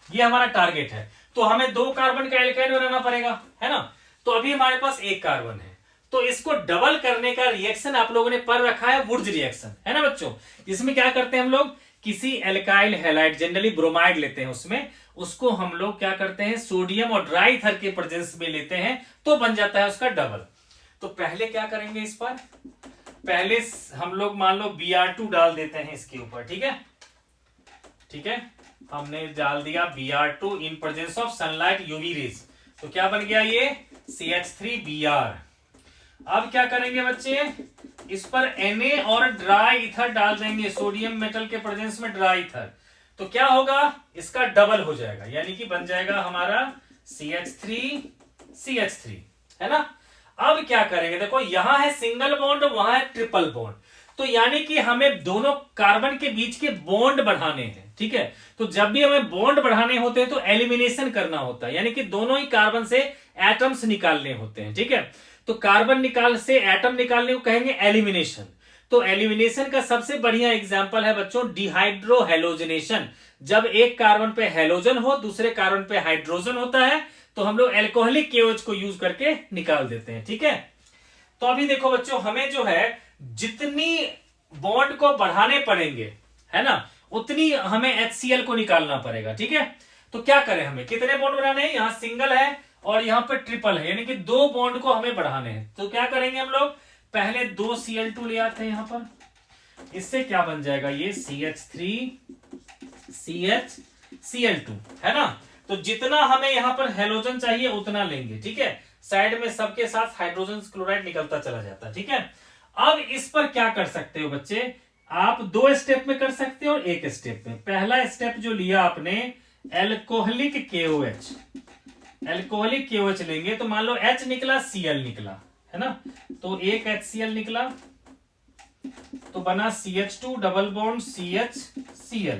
ये हमारा टारगेट है। तो हमें दो कार्बन का एल्काइन बनाना पड़ेगा, है ना। तो अभी हमारे पास एक कार्बन है, तो इसको डबल करने का रिएक्शन आप लोगों ने पढ़ रखा है वुर्ज रिएक्शन, है ना बच्चों। इसमें क्या करते हैं हम लोग, किसी एल्काइल हैलाइड, जनरली ब्रोमाइड लेते हैं, उसमें उसको हम लोग क्या करते हैं सोडियम और ड्राई ईथर के प्रेजेंस में लेते हैं तो बन जाता है उसका डबल। तो पहले क्या करेंगे, इस पर पहले हम लोग मान लो Br2 डाल देते हैं इसके ऊपर। ठीक है, ठीक है, हमने डाल दिया Br2 in presence of sunlight UV rays, तो क्या बन गया ये CH3Br। अब क्या करेंगे बच्चे, इस पर Na और ड्राई ईथर डाल देंगे, सोडियम मेटल के प्रेजेंस में ड्राई ईथर, तो क्या होगा, इसका डबल हो जाएगा, यानी कि बन जाएगा हमारा CH3, है ना। अब क्या करेंगे, देखो यहां है सिंगल बॉन्ड, वहां है ट्रिपल बॉन्ड, तो यानी कि हमें दोनों कार्बन के बीच के बॉन्ड बढ़ाने हैं। ठीक है, तो जब भी हमें बॉन्ड बढ़ाने होते हैं तो एलिमिनेशन करना होता है, यानी कि दोनों ही कार्बन से एटम्स निकालने होते हैं। ठीक है, तो कार्बन निकाल से एटम निकालने को कहेंगे एलिमिनेशन। तो एलिमिनेशन का सबसे बढ़िया एग्जांपल है बच्चों डिहाइड्रो हेलोजनेशन। जब एक कार्बन पे हेलोजन हो, दूसरे कार्बन पे हाइड्रोजन होता है, तो हम लोग एल्कोहलिक KOH को यूज करके निकाल देते हैं। ठीक है, तो अभी देखो बच्चों, हमें जो है जितनी बॉन्ड को बढ़ाने पड़ेंगे, है ना, उतनी हमें HCl को निकालना पड़ेगा। ठीक है, तो क्या करें, हमें कितने बॉन्ड बनाने हैं, यहां सिंगल है और यहां पर ट्रिपल है, यानी कि दो बॉन्ड को हमें बढ़ाने हैं। तो क्या करेंगे हम लोग, पहले दो Cl2 ले आते हैं यहां पर, इससे क्या बन जाएगा ये CH3CHCl2, है ना। तो जितना हमें यहां पर हेलोजन चाहिए उतना लेंगे। ठीक है, साइड में सबके साथ हाइड्रोजन क्लोराइड निकलता चला जाता है। ठीक है, अब इस पर क्या कर सकते हो बच्चे, आप दो स्टेप में कर सकते हो और एक स्टेप में। पहला स्टेप जो लिया आपने एल्कोहलिक KOH लेंगे, तो मान लो H निकला Cl निकला, है ना, तो एक HCl निकला तो बना CH2 डबल बॉन्ड CHCl।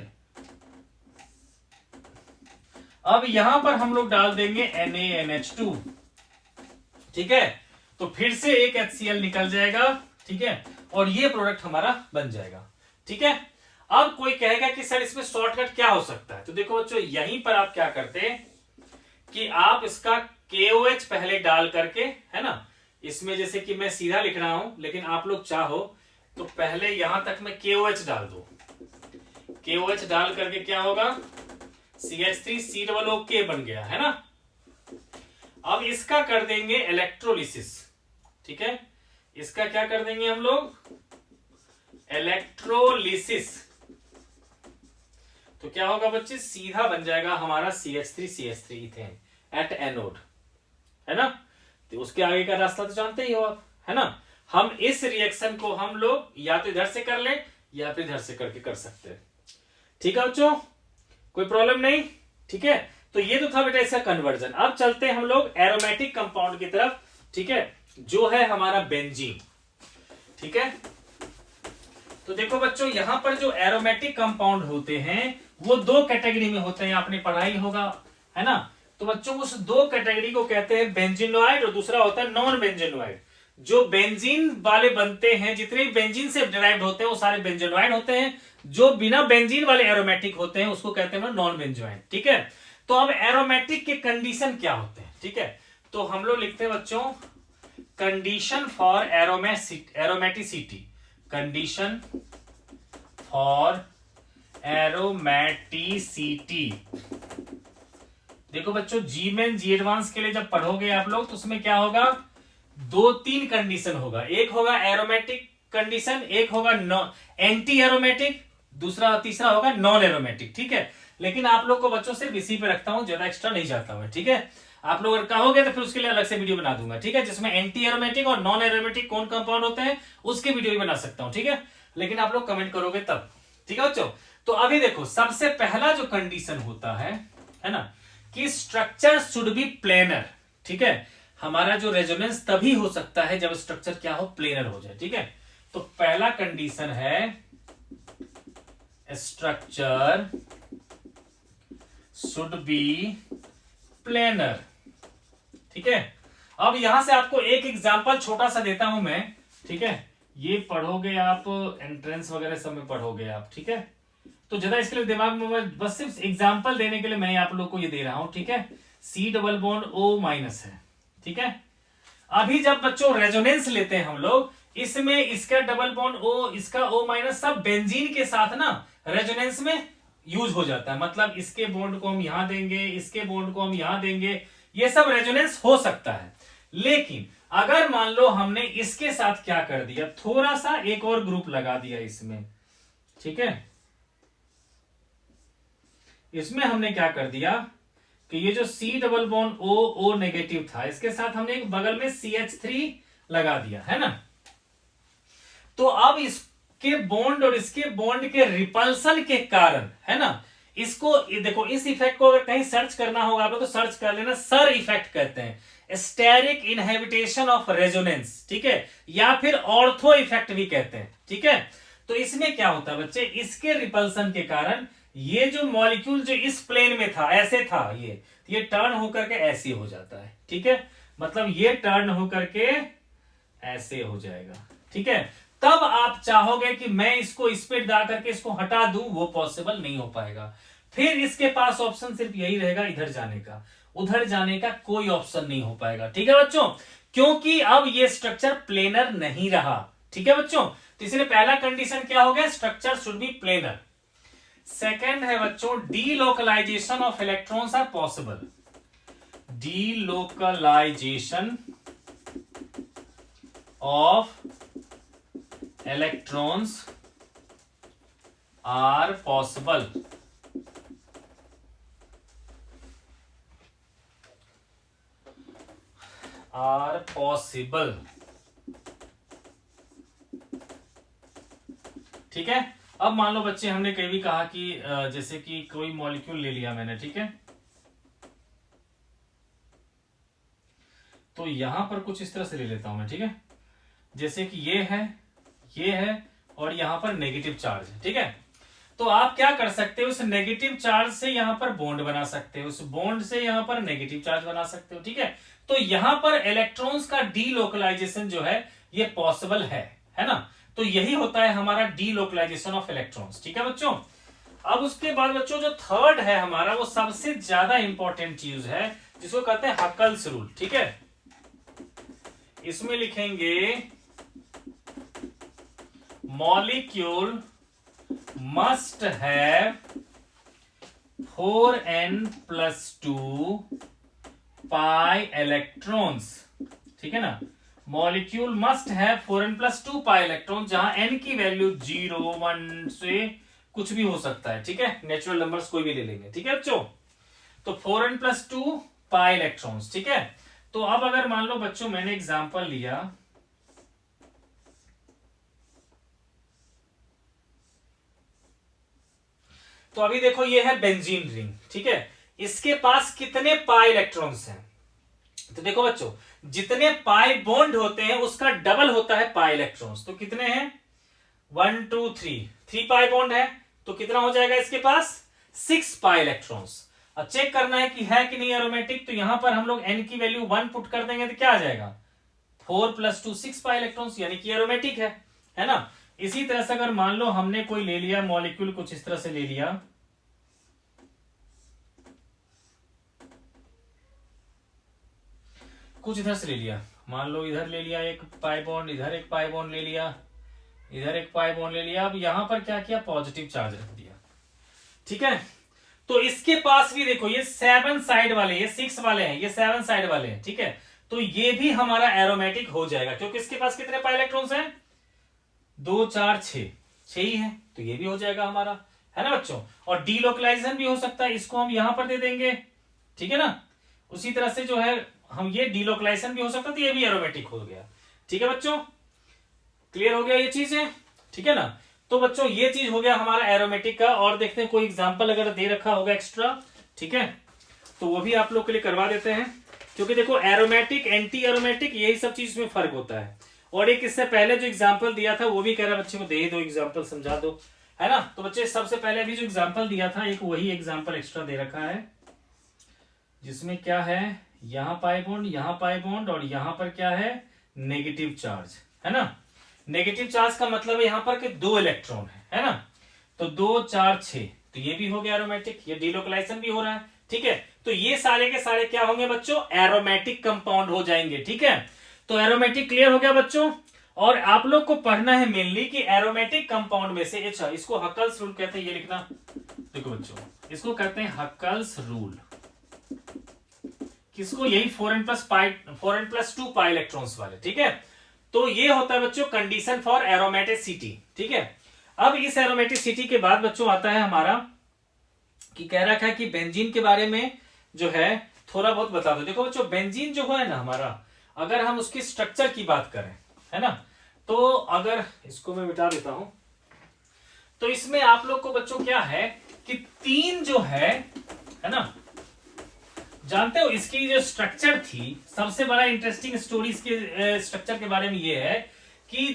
अब यहां पर हम लोग डाल देंगे NaNH2। ठीक है, तो फिर से एक HCl निकल जाएगा। ठीक है, और ये प्रोडक्ट हमारा बन जाएगा। ठीक है, अब कोई कहेगा कि सर इसमें शॉर्टकट क्या हो सकता है, तो देखो बच्चों यहीं पर आप क्या करते हैं कि आप इसका KOH पहले डाल करके, है ना, इसमें जैसे कि मैं सीधा लिख रहा हूं, लेकिन आप लोग चाहो तो पहले यहां तक मैं KOH डाल दो। KOH डाल करके क्या होगा, CH3COOK बन गया, है ना। अब इसका कर देंगे इलेक्ट्रोलिसिस। ठीक है, इसका क्या कर देंगे हम लोग, इलेक्ट्रोलिसिस, तो क्या होगा बच्चे, सीधा बन जाएगा हमारा CH3 इथेन एट एनोड, है ना। तो उसके आगे का रास्ता तो जानते ही हो आप, है ना। हम इस रिएक्शन को हम लोग या तो इधर से कर ले या फिर इधर से करके कर सकते हैं। ठीक है बच्चों, कोई प्रॉब्लम नहीं। ठीक है, तो ये तो था बेटा इसका कन्वर्जन। अब चलते हैं हम लोग एरोमेटिक कंपाउंड की तरफ। ठीक है, जो है हमारा बेंजीन। ठीक है, तो देखो बच्चों यहां पर जो एरोमेटिक कंपाउंड होते हैं वो दो कैटेगरी में होते हैं, आपने पढ़ाई होगा, है ना। तो बच्चों उस दो कैटेगरी को कहते हैं बेंजीनोइड और दूसरा होता है नॉन बेंजीनोइड। जो बेंजीन वाले बनते हैं, जितने भी बेंजीन से डिराइव्ड होते हैं वो सारे बेंजीनोइड होते हैं। जो बिना बेंजीन वाले एरोमेटिक होते हैं उसको कहते हैं नॉन बेंजीनोइड। ठीक है, तो अब एरोमेटिक के कंडीशन क्या होते हैं। ठीक है, तो हम लोग लिखते हैं बच्चों condition for aromaticity, condition for aromaticity. देखो बच्चों, जी मेन जी एडवांस के लिए जब पढ़ोगे आप लोग तो उसमें क्या होगा, 2-3 कंडीशन होगा। एक होगा एरोमेटिक कंडीशन, एक होगा एंटी एरोमेटिक, दूसरा तीसरा होगा नॉन एरोमेटिक। ठीक है, लेकिन आप लोग को बच्चों सिर्फ इसी पे रखता हूं, ज्यादा एक्स्ट्रा नहीं जाता हूं। ठीक है, आप लोग अगर कहोगे तो फिर उसके लिए अलग से वीडियो बना दूंगा। ठीक है, जिसमें एंटी एरोमेटिक और नॉन एरोमेटिक कौन कंपाउंड होते हैं उसके वीडियो भी बना सकता हूं। ठीक है, लेकिन आप लोग कमेंट करोगे तब। ठीक है बच्चों, तो अभी देखो सबसे पहला जो कंडीशन होता है ना, कि स्ट्रक्चर शुड बी प्लेनर। ठीक है, हमारा जो रेजोनेंस तभी हो सकता है जब स्ट्रक्चर क्या हो, प्लेनर हो जाए। ठीक है, तो पहला कंडीशन है स्ट्रक्चर शुड बी प्लेनर। ठीक है, अब यहां से आपको एक एग्जांपल छोटा सा देता हूं मैं। ठीक है, ये पढ़ोगे आप, एंट्रेंस वगैरह सब में पढ़ोगे आप। ठीक है, तो ज्यादा इसके लिए दिमाग में बस सिर्फ एग्जांपल देने के लिए मैं आप लोग को ये दे रहा हूं। ठीक है, C डबल बॉन्ड O- है। ठीक है, अभी जब बच्चों रेजोनेंस लेते हैं हम लोग, इसमें इसका डबल बॉन्ड O, इसका O- सब बेंजीन के साथ ना रेजोनेंस में यूज हो जाता है। मतलब इसके बॉन्ड को हम यहां देंगे, इसके बॉन्ड को हम यहां देंगे, ये सब रेजोनेंस हो सकता है। लेकिन अगर मान लो हमने इसके साथ क्या कर दिया, थोड़ा सा एक और ग्रुप लगा दिया इसमें। ठीक है, इसमें हमने क्या कर दिया कि ये जो C double bond O negative था, इसके साथ हमने एक बगल में CH3 लगा दिया है ना। तो अब इसके बॉन्ड और इसके बॉन्ड के रिपल्सन के कारण है ना, इसको देखो, इस इफेक्ट को अगर कहीं सर्च करना होगा आप लोग तो सर्च कर लेना, सर इफेक्ट कहते हैं, स्टेरिक इनहेबिटेशन ऑफ रेजोनेंस। ठीक है, या फिर ऑर्थो इफेक्ट भी कहते हैं। ठीक है, तो इसमें क्या होता है बच्चे, इसके रिपल्सन के कारण ये जो मॉलिक्यूल जो इस प्लेन में था, ऐसे था, ये टर्न होकर के ऐसे हो जाता है। ठीक है, मतलब ये टर्न होकर के ऐसे हो जाएगा। ठीक है, तब आप चाहोगे कि मैं इसको इस पे ला करके इसको हटा दूं, वो पॉसिबल नहीं हो पाएगा। फिर इसके पास ऑप्शन सिर्फ यही रहेगा, इधर जाने का, उधर जाने का कोई ऑप्शन नहीं हो पाएगा। ठीक है बच्चों, क्योंकि अब ये स्ट्रक्चर प्लेनर नहीं रहा। ठीक है बच्चों, तो इसलिए पहला कंडीशन क्या हो गया, structure should be planar. Second है बच्चों, delocalization of electrons are possible. Delocalization of electrons are possible. Are possible. ठीक है, अब मान लो बच्चे हमने कहीं भी कहा कि जैसे कि कोई मॉलिक्यूल ले लिया मैंने। ठीक है, तो यहां पर कुछ इस तरह से ले लेता हूं मैं। ठीक है, जैसे कि ये है और यहां पर नेगेटिव चार्ज है। ठीक है, तो आप क्या कर सकते हो, उस नेगेटिव चार्ज से यहां पर बॉन्ड बना सकते हो, उस बॉन्ड से यहां पर नेगेटिव चार्ज बना सकते हो। ठीक है, तो यहां पर इलेक्ट्रॉन्स का डीलोकलाइजेशन जो है ये पॉसिबल है ना। तो यही होता है हमारा डीलोकलाइजेशन ऑफ इलेक्ट्रॉन्स। ठीक है बच्चों, अब उसके बाद बच्चों जो थर्ड है हमारा, वो सबसे ज्यादा इंपॉर्टेंट चीज है, जिसको कहते हैं हकल्स रूल। ठीक है, इसमें लिखेंगे molecule must have 4n+2 pi electrons. ठीक है ना, molecule must have 4n+2 pi electron, जहां n की वैल्यू 0, 1 से कुछ भी हो सकता है। ठीक है, नेचुरल नंबर्स कोई भी ले लेंगे। ठीक है बच्चों, तो 4n+2 पाई इलेक्ट्रॉन्स। ठीक है, तो अब अगर मान लो बच्चों मैंने एग्जांपल लिया, तो अभी देखो ये है बेंजीन रिंग। ठीक है, इसके पास कितने पाई इलेक्ट्रॉन्स हैं, तो देखो बच्चों जितने पाई बॉन्ड होते हैं उसका डबल होता है पाई इलेक्ट्रॉन्स। तो कितने हैं, 1 2 3 पाई बॉन्ड है, तो कितना हो जाएगा इसके पास, 6 पाई इलेक्ट्रॉन्स। अब चेक करना है कि है कि नहीं एरोमेटिक, तो यहां पर हम लोग n की वैल्यू 1 पुट कर देंगे तो क्या आ जाएगा, 4+2 6 पाई इलेक्ट्रॉन्स, यानी कि एरोमेटिक है ना। इसी तरह से अगर मान लो हमने कोई ले लिया मॉलिक्यूल, कुछ इस तरह से ले लिया, कुछ इधर से ले लिया, मान लो इधर ले लिया एक पाई बॉन्ड, इधर एक पाई बॉन्ड ले लिया, इधर एक पाई बॉन्ड ले लिया। अब यहां पर क्या किया, पॉजिटिव चार्ज रख दिया। ठीक है, तो इसके पास भी देखो ये 7 साइड वाले, ये 6 वाले हैं, ये 7 साइड वाले हैं, ठीक है। तो ये भी हमारा एरोमेटिक हो जाएगा, क्योंकि इसके पास कितने पाई इलेक्ट्रॉन्स हैं, 2 4 6 ही है, तो ये भी हो जाएगा हमारा, है ना बच्चों। और डीलोकलाइजेशन भी हो सकता है, इसको हम यहां पर दे देंगे, ठीक है ना। उसी तरह से जो है हम ये डीलोकलाइजेशन भी हो सकता है, तो ये भी एरोमेटिक हो गया, ठीक है बच्चों। क्लियर हो गया ये चीज है, ठीक है ना। तो बच्चों ये चीज हो गया हमारा एरोमेटिक का। और देखते हैं कोई एग्जांपल अगर दे रखा होगा एक्स्ट्रा, ठीक है, तो वो भी आप लोग के लिए करवा देते हैं, क्योंकि देखो एरोमेटिक एंटी एरोमेटिक यही सब चीज में फर्क होता है। और एक इससे पहले जो एग्जाम्पल दिया था वो भी कह रहा बच्चे को दे दो एग्जाम्पल, समझा दो, है ना। तो बच्चे सबसे पहले अभी जो एग्जाम्पल दिया था एक वही एग्जाम्पल एक्स्ट्रा दे रखा है, जिसमें क्या है, यहाँ पाई बॉन्ड, यहाँ पाई बॉन्ड, और यहाँ पर क्या है, नेगेटिव चार्ज, है ना। नेगेटिव चार्ज का मतलब है यहाँ पर कि 2 इलेक्ट्रॉन है ना। तो 2 4 6, तो ये भी हो गया एरोमेटिक, ये डीलोकलाइजेशन भी हो रहा है, ठीक है। तो ये सारे के सारे क्या होंगे बच्चों, एरोमेटिक कंपाउंड हो जाएंगे, ठीक है। तो एरोमेटिक क्लियर हो गया बच्चों। और आप लोग को पढ़ना है मेनली कि एरोमेटिक कंपाउंड में से, अच्छा इसको हक्कल्स रूल कहते हैं, ये लिखना, देखो बच्चों इसको कहते हैं हक्कल्स रूल, किसको, यही 4n+2 पाई इलेक्ट्रॉन्स वाले, ठीक है। तो ये होता है बच्चों कंडीशन फॉर एरोमेटिसिटी, ठीक है। अब इस एरोमेटिसिटी के बाद बच्चों आता है हमारा कि कह रखा है कि बेंजीन के बारे में जो है थोड़ा बहुत बता दो। देखो बच्चों बेंजीन जो है ना हमारा, अगर हम उसकी स्ट्रक्चर की बात करें, है ना, तो अगर इसको मैं मिटा देता हूं, तो इसमें आप लोग को बच्चों क्या है कि 3 जो है ना, जानते हो इसकी जो स्ट्रक्चर थी, सबसे बड़ा इंटरेस्टिंग स्टोरी इसके स्ट्रक्चर के बारे में ये है कि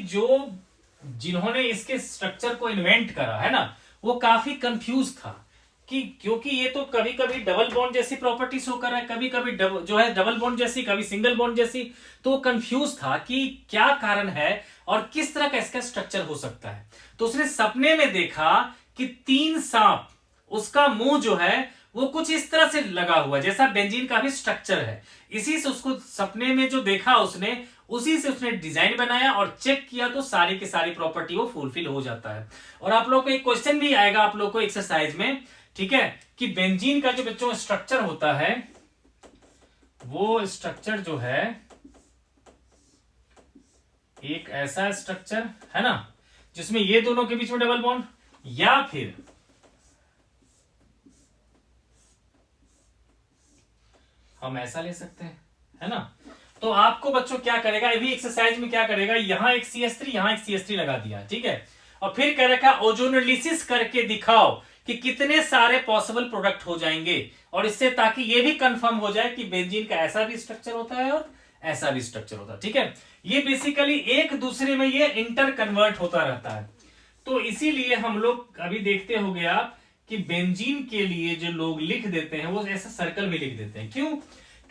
जिन्होंने इसके स्ट्रक्चर को इन्वेंट करा है ना, वो काफी कंफ्यूज था कि क्योंकि ये तो कभी कभी डबल बॉन्ड जैसी प्रॉपर्टीज होकर है, कभी कभी जो है डबल बॉन्ड जैसी, कभी सिंगल बॉन्ड जैसी। तो वो कंफ्यूज था कि क्या कारण है और किस तरह का इसका स्ट्रक्चर हो सकता है। तो उसने सपने में देखा कि 3 सांप, उसका मुंह जो है वो कुछ इस तरह से लगा हुआ जैसा बेंजीन का भी स्ट्रक्चर है। इसी से उसको सपने में जो देखा उसने, उसी से उसने डिजाइन बनाया और चेक किया, तो सारी की सारी प्रॉपर्टी वो फुलफिल हो जाता है। और आप लोग को एक क्वेश्चन भी आएगा आप लोग को एक्सरसाइज में, ठीक है, कि बेंजीन का जो बच्चों स्ट्रक्चर होता है, वो स्ट्रक्चर जो है एक ऐसा स्ट्रक्चर है ना, जिसमें ये दोनों के बीच में डबल बॉन्ड, या फिर हम ऐसा ले सकते हैं, है ना। तो आपको बच्चों क्या करेगा, अभी एक्सरसाइज में क्या करेगा, यहां एक CH3 यहां एक CH3 लगा दिया, ठीक है। और फिर कह रखा ओजोनोलिसिस करके दिखाओ कि कितने सारे पॉसिबल प्रोडक्ट हो जाएंगे, और इससे ताकि ये भी कंफर्म हो जाए कि बेंजीन का ऐसा भी स्ट्रक्चर होता है और ऐसा भी स्ट्रक्चर होता है, ठीक है। ये बेसिकली एक दूसरे में ये इंटर कन्वर्ट होता रहता है। तो इसीलिए हम लोग अभी देखते हो गए आप कि बेंजीन के लिए जो लोग लिख देते हैं वो ऐसा सर्कल में लिख देते हैं। क्यों,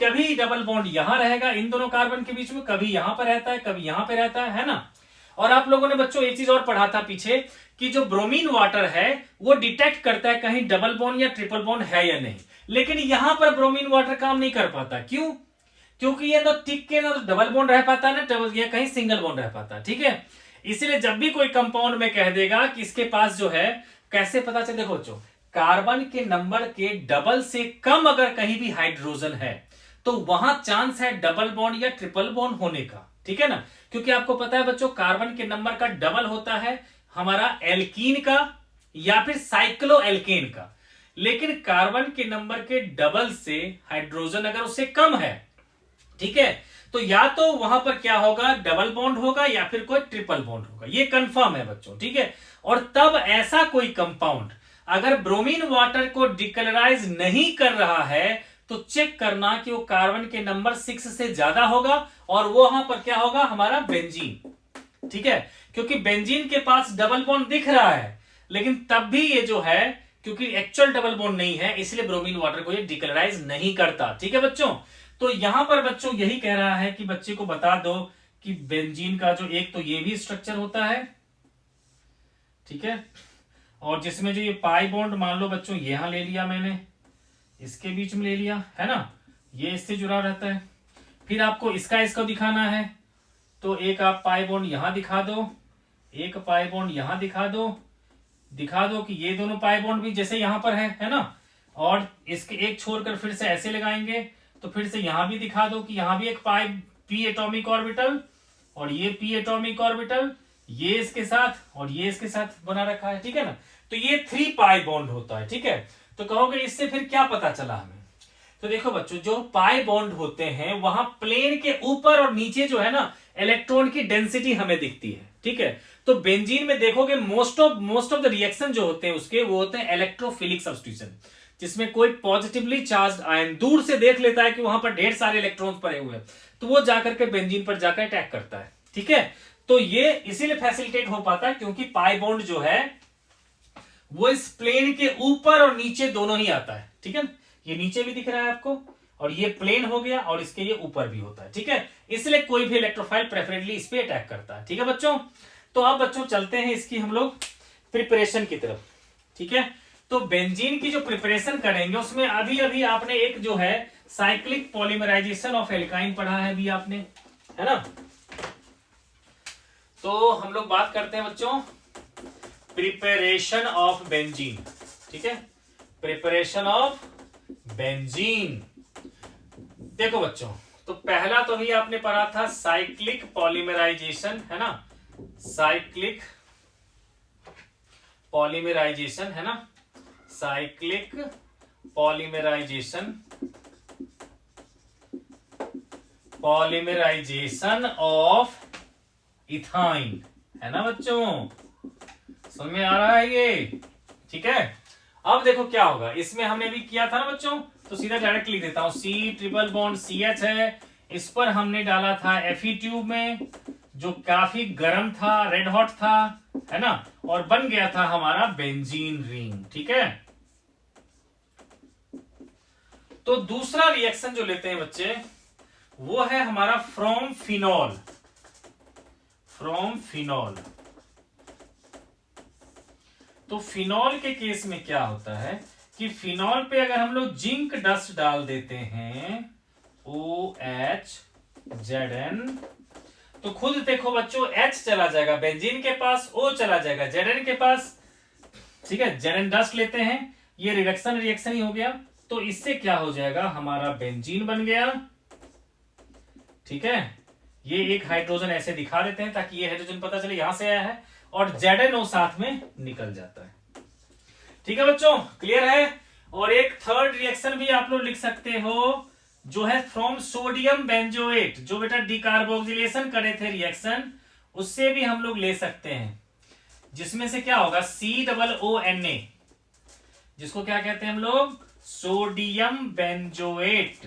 कभी डबल बॉन्ड यहां रहेगा इन दोनों कार्बन के बीच में, कभी यहां पर रहता है, कभी यहां पर रहता है ना। और आप लोगों ने बच्चों एक चीज और पढ़ा था पीछे कि जो ब्रोमीन वाटर है वो डिटेक्ट करता है कहीं डबल बॉन्ड या ट्रिपल बॉन्ड है या नहीं, लेकिन यहां पर ब्रोमीन वाटर काम नहीं कर पाता। क्यों, क्योंकि ये ना टिक के ना तो डबल बॉन्ड रह पाता है ना या कहीं सिंगल बॉन्ड रह पाता है, ठीक है। इसीलिए जब भी कोई कंपाउंड में कह देगा कि इसके पास जो है, कैसे पता चले, देखो बच्चों कार्बन के नंबर के डबल से कम अगर कहीं भी हाइड्रोजन है तो वहां चांस है डबल बॉन्ड या ट्रिपल बॉन्ड होने का, ठीक है ना। क्योंकि आपको पता है बच्चों कार्बन के नंबर का डबल होता है हमारा एल्कीन का या फिर साइक्लो एल्केन का, लेकिन कार्बन के नंबर के डबल से हाइड्रोजन अगर उससे कम है, ठीक है, तो या तो वहां पर क्या होगा, डबल बॉन्ड होगा या फिर कोई ट्रिपल बॉन्ड होगा, ये कंफर्म है बच्चों, ठीक है। और तब ऐसा कोई कंपाउंड अगर ब्रोमीन वाटर को डिकलराइज नहीं कर रहा है तो चेक करना कि वो कार्बन के नंबर 6 से ज्यादा होगा, और वो वहां पर क्या होगा, हमारा बेंजीन, ठीक है। क्योंकि बेंजीन के पास डबल बॉन्ड दिख रहा है, लेकिन तब भी ये जो है क्योंकि एक्चुअल डबल बॉन्ड नहीं है, इसलिए ब्रोमीन वाटर को ये डिकलराइज नहीं करता, ठीक है बच्चों। तो यहां पर बच्चों यही कह रहा है कि बच्चे को बता दो कि बेंजीन का जो एक तो ये भी स्ट्रक्चर होता है, ठीक है, और जिसमें जो ये पाई बॉन्ड मान लो बच्चों यहां ले लिया मैंने, इसके बीच में ले लिया, है ना, ये इससे जुड़ा रहता है। फिर आपको इसका दिखाना है तो एक आप पाई बॉन्ड यहां दिखा दो, एक पाई बॉन्ड यहां दिखा दो कि ये दोनों पाई बॉन्ड भी जैसे यहां पर है ना, और इसके एक छोड़कर फिर से ऐसे लगाएंगे तो फिर से यहां भी दिखा दो कि यहां भी एक पाई पी एटॉमिक ऑर्बिटल और ये पी एटॉमिक ऑर्बिटल, ये इसके साथ और ये इसके साथ बना रखा है, ठीक है ना। तो ये 3 पाई बॉन्ड होता है, ठीक है। तो कहोगे इससे फिर क्या पता चला हमें? तो देखो बच्चों, जो पाई बॉन्ड होते हैं वहां प्लेन के ऊपर और नीचे जो है ना इलेक्ट्रॉन की डेंसिटी हमें दिखती है, ठीक है। तो बेंजीन में देखोगे मोस्ट ऑफ द रिएक्शन जो होते हैं उसके वो होते हैं इलेक्ट्रोफिलिक सब्स्टिट्यूशन, जिसमें कोई पॉजिटिवली चार्ज आयन दूर से देख लेता है कि वहां पर ढेर सारे इलेक्ट्रॉन पड़े हुए हैं, तो वो जाकर के बेंजीन पर जाकर अटैक करता है, ठीक है। तो ये इसीलिए फैसिलिटेट हो पाता है क्योंकि पाई बॉन्ड जो है वो इस प्लेन के ऊपर और नीचे दोनों ही आता है, ठीक है। ये नीचे भी दिख रहा है आपको और ये प्लेन हो गया और इसके ये ऊपर भी होता है, ठीक है। इसलिए कोई भी इलेक्ट्रोफाइल प्रेफरेबली इस पे अटैक करता है, ठीक है बच्चों। तो अब बच्चों चलते हैं इसकी हम लोग प्रिपरेशन की तरफ, ठीक है। तो बेंजीन की जो प्रिपरेशन करेंगे उसमें अभी अभी आपने एक जो है साइक्लिक पॉलीमराइजेशन ऑफ एल्काइन पढ़ा है अभी आपने, है ना। तो हम लोग बात करते हैं बच्चों प्रिपरेशन ऑफ बेंजीन, ठीक है। Preparation of benzene. देखो बच्चों, तो पहला तो भी आपने पढ़ा था साइक्लिक पॉलीमराइजेशन, है ना। साइक्लिक पॉलीमराइजेशन, है ना। Cyclic polymerization, polymerization of ethyne, है ना बच्चों। समझ में आ रहा है ये, ठीक है। अब देखो क्या होगा, इसमें हमने भी किया था ना बच्चों, तो सीधा डायरेक्ट लिख देता हूं। C ट्रिपल बॉन्ड CH है, इस पर हमने डाला था Fe ट्यूब में जो काफी गर्म था, रेड हॉट था, है ना, और बन गया था हमारा बेंजीन रिंग, ठीक है। तो दूसरा रिएक्शन जो लेते हैं बच्चे वो है हमारा फ्रॉम फिनॉल, फ्रॉम फिनॉल। तो फिनॉल के केस में क्या होता है कि फिनॉल पे अगर हम लोग जिंक डस्ट डाल देते हैं OHZN, तो खुद देखो बच्चों H चला जाएगा बेंजीन के पास, O चला जाएगा Zn के पास, ठीक है। Zn डस्ट लेते हैं, ये रिडक्शन रिएक्शन ही हो गया। तो इससे क्या हो जाएगा, हमारा बेंजीन बन गया, ठीक है। ये एक हाइड्रोजन ऐसे दिखा देते हैं ताकि ये हाइड्रोजन पता चले यहां से आया है, और ZnO साथ में निकल जाता है, ठीक है बच्चों, क्लियर है। और एक थर्ड रिएक्शन भी आप लोग लिख सकते हो जो है फ्रॉम सोडियम बेंजोएट, जो बेटा डिकार्बोक्सिलेशन करे थे रिएक्शन, उससे भी हम लोग ले सकते हैं, जिसमें से क्या होगा COONA, जिसको क्या कहते हैं हम लोग, सोडियम बेंजोएट,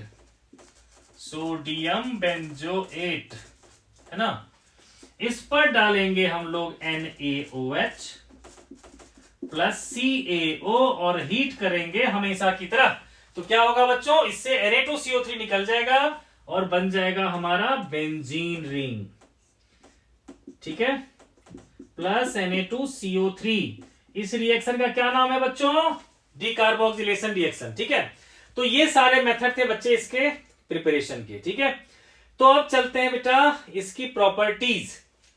सोडियम बेंजोएट, है ना। इस पर डालेंगे हम लोग NaOH प्लस CaO और हीट करेंगे हमेशा की तरह, तो क्या होगा बच्चों, इससे Na2CO3 निकल जाएगा और बन जाएगा हमारा बेंजीन रिंग, ठीक है, प्लस Na2CO3। इस रिएक्शन का क्या नाम है बच्चों, डिकार्बोक्सिलेशन रिएक्शन, ठीक है। तो ये सारे मेथड थे बच्चे इसके प्रिपरेशन के, ठीक है। तो अब चलते हैं बेटा इसकी प्रॉपर्टीज,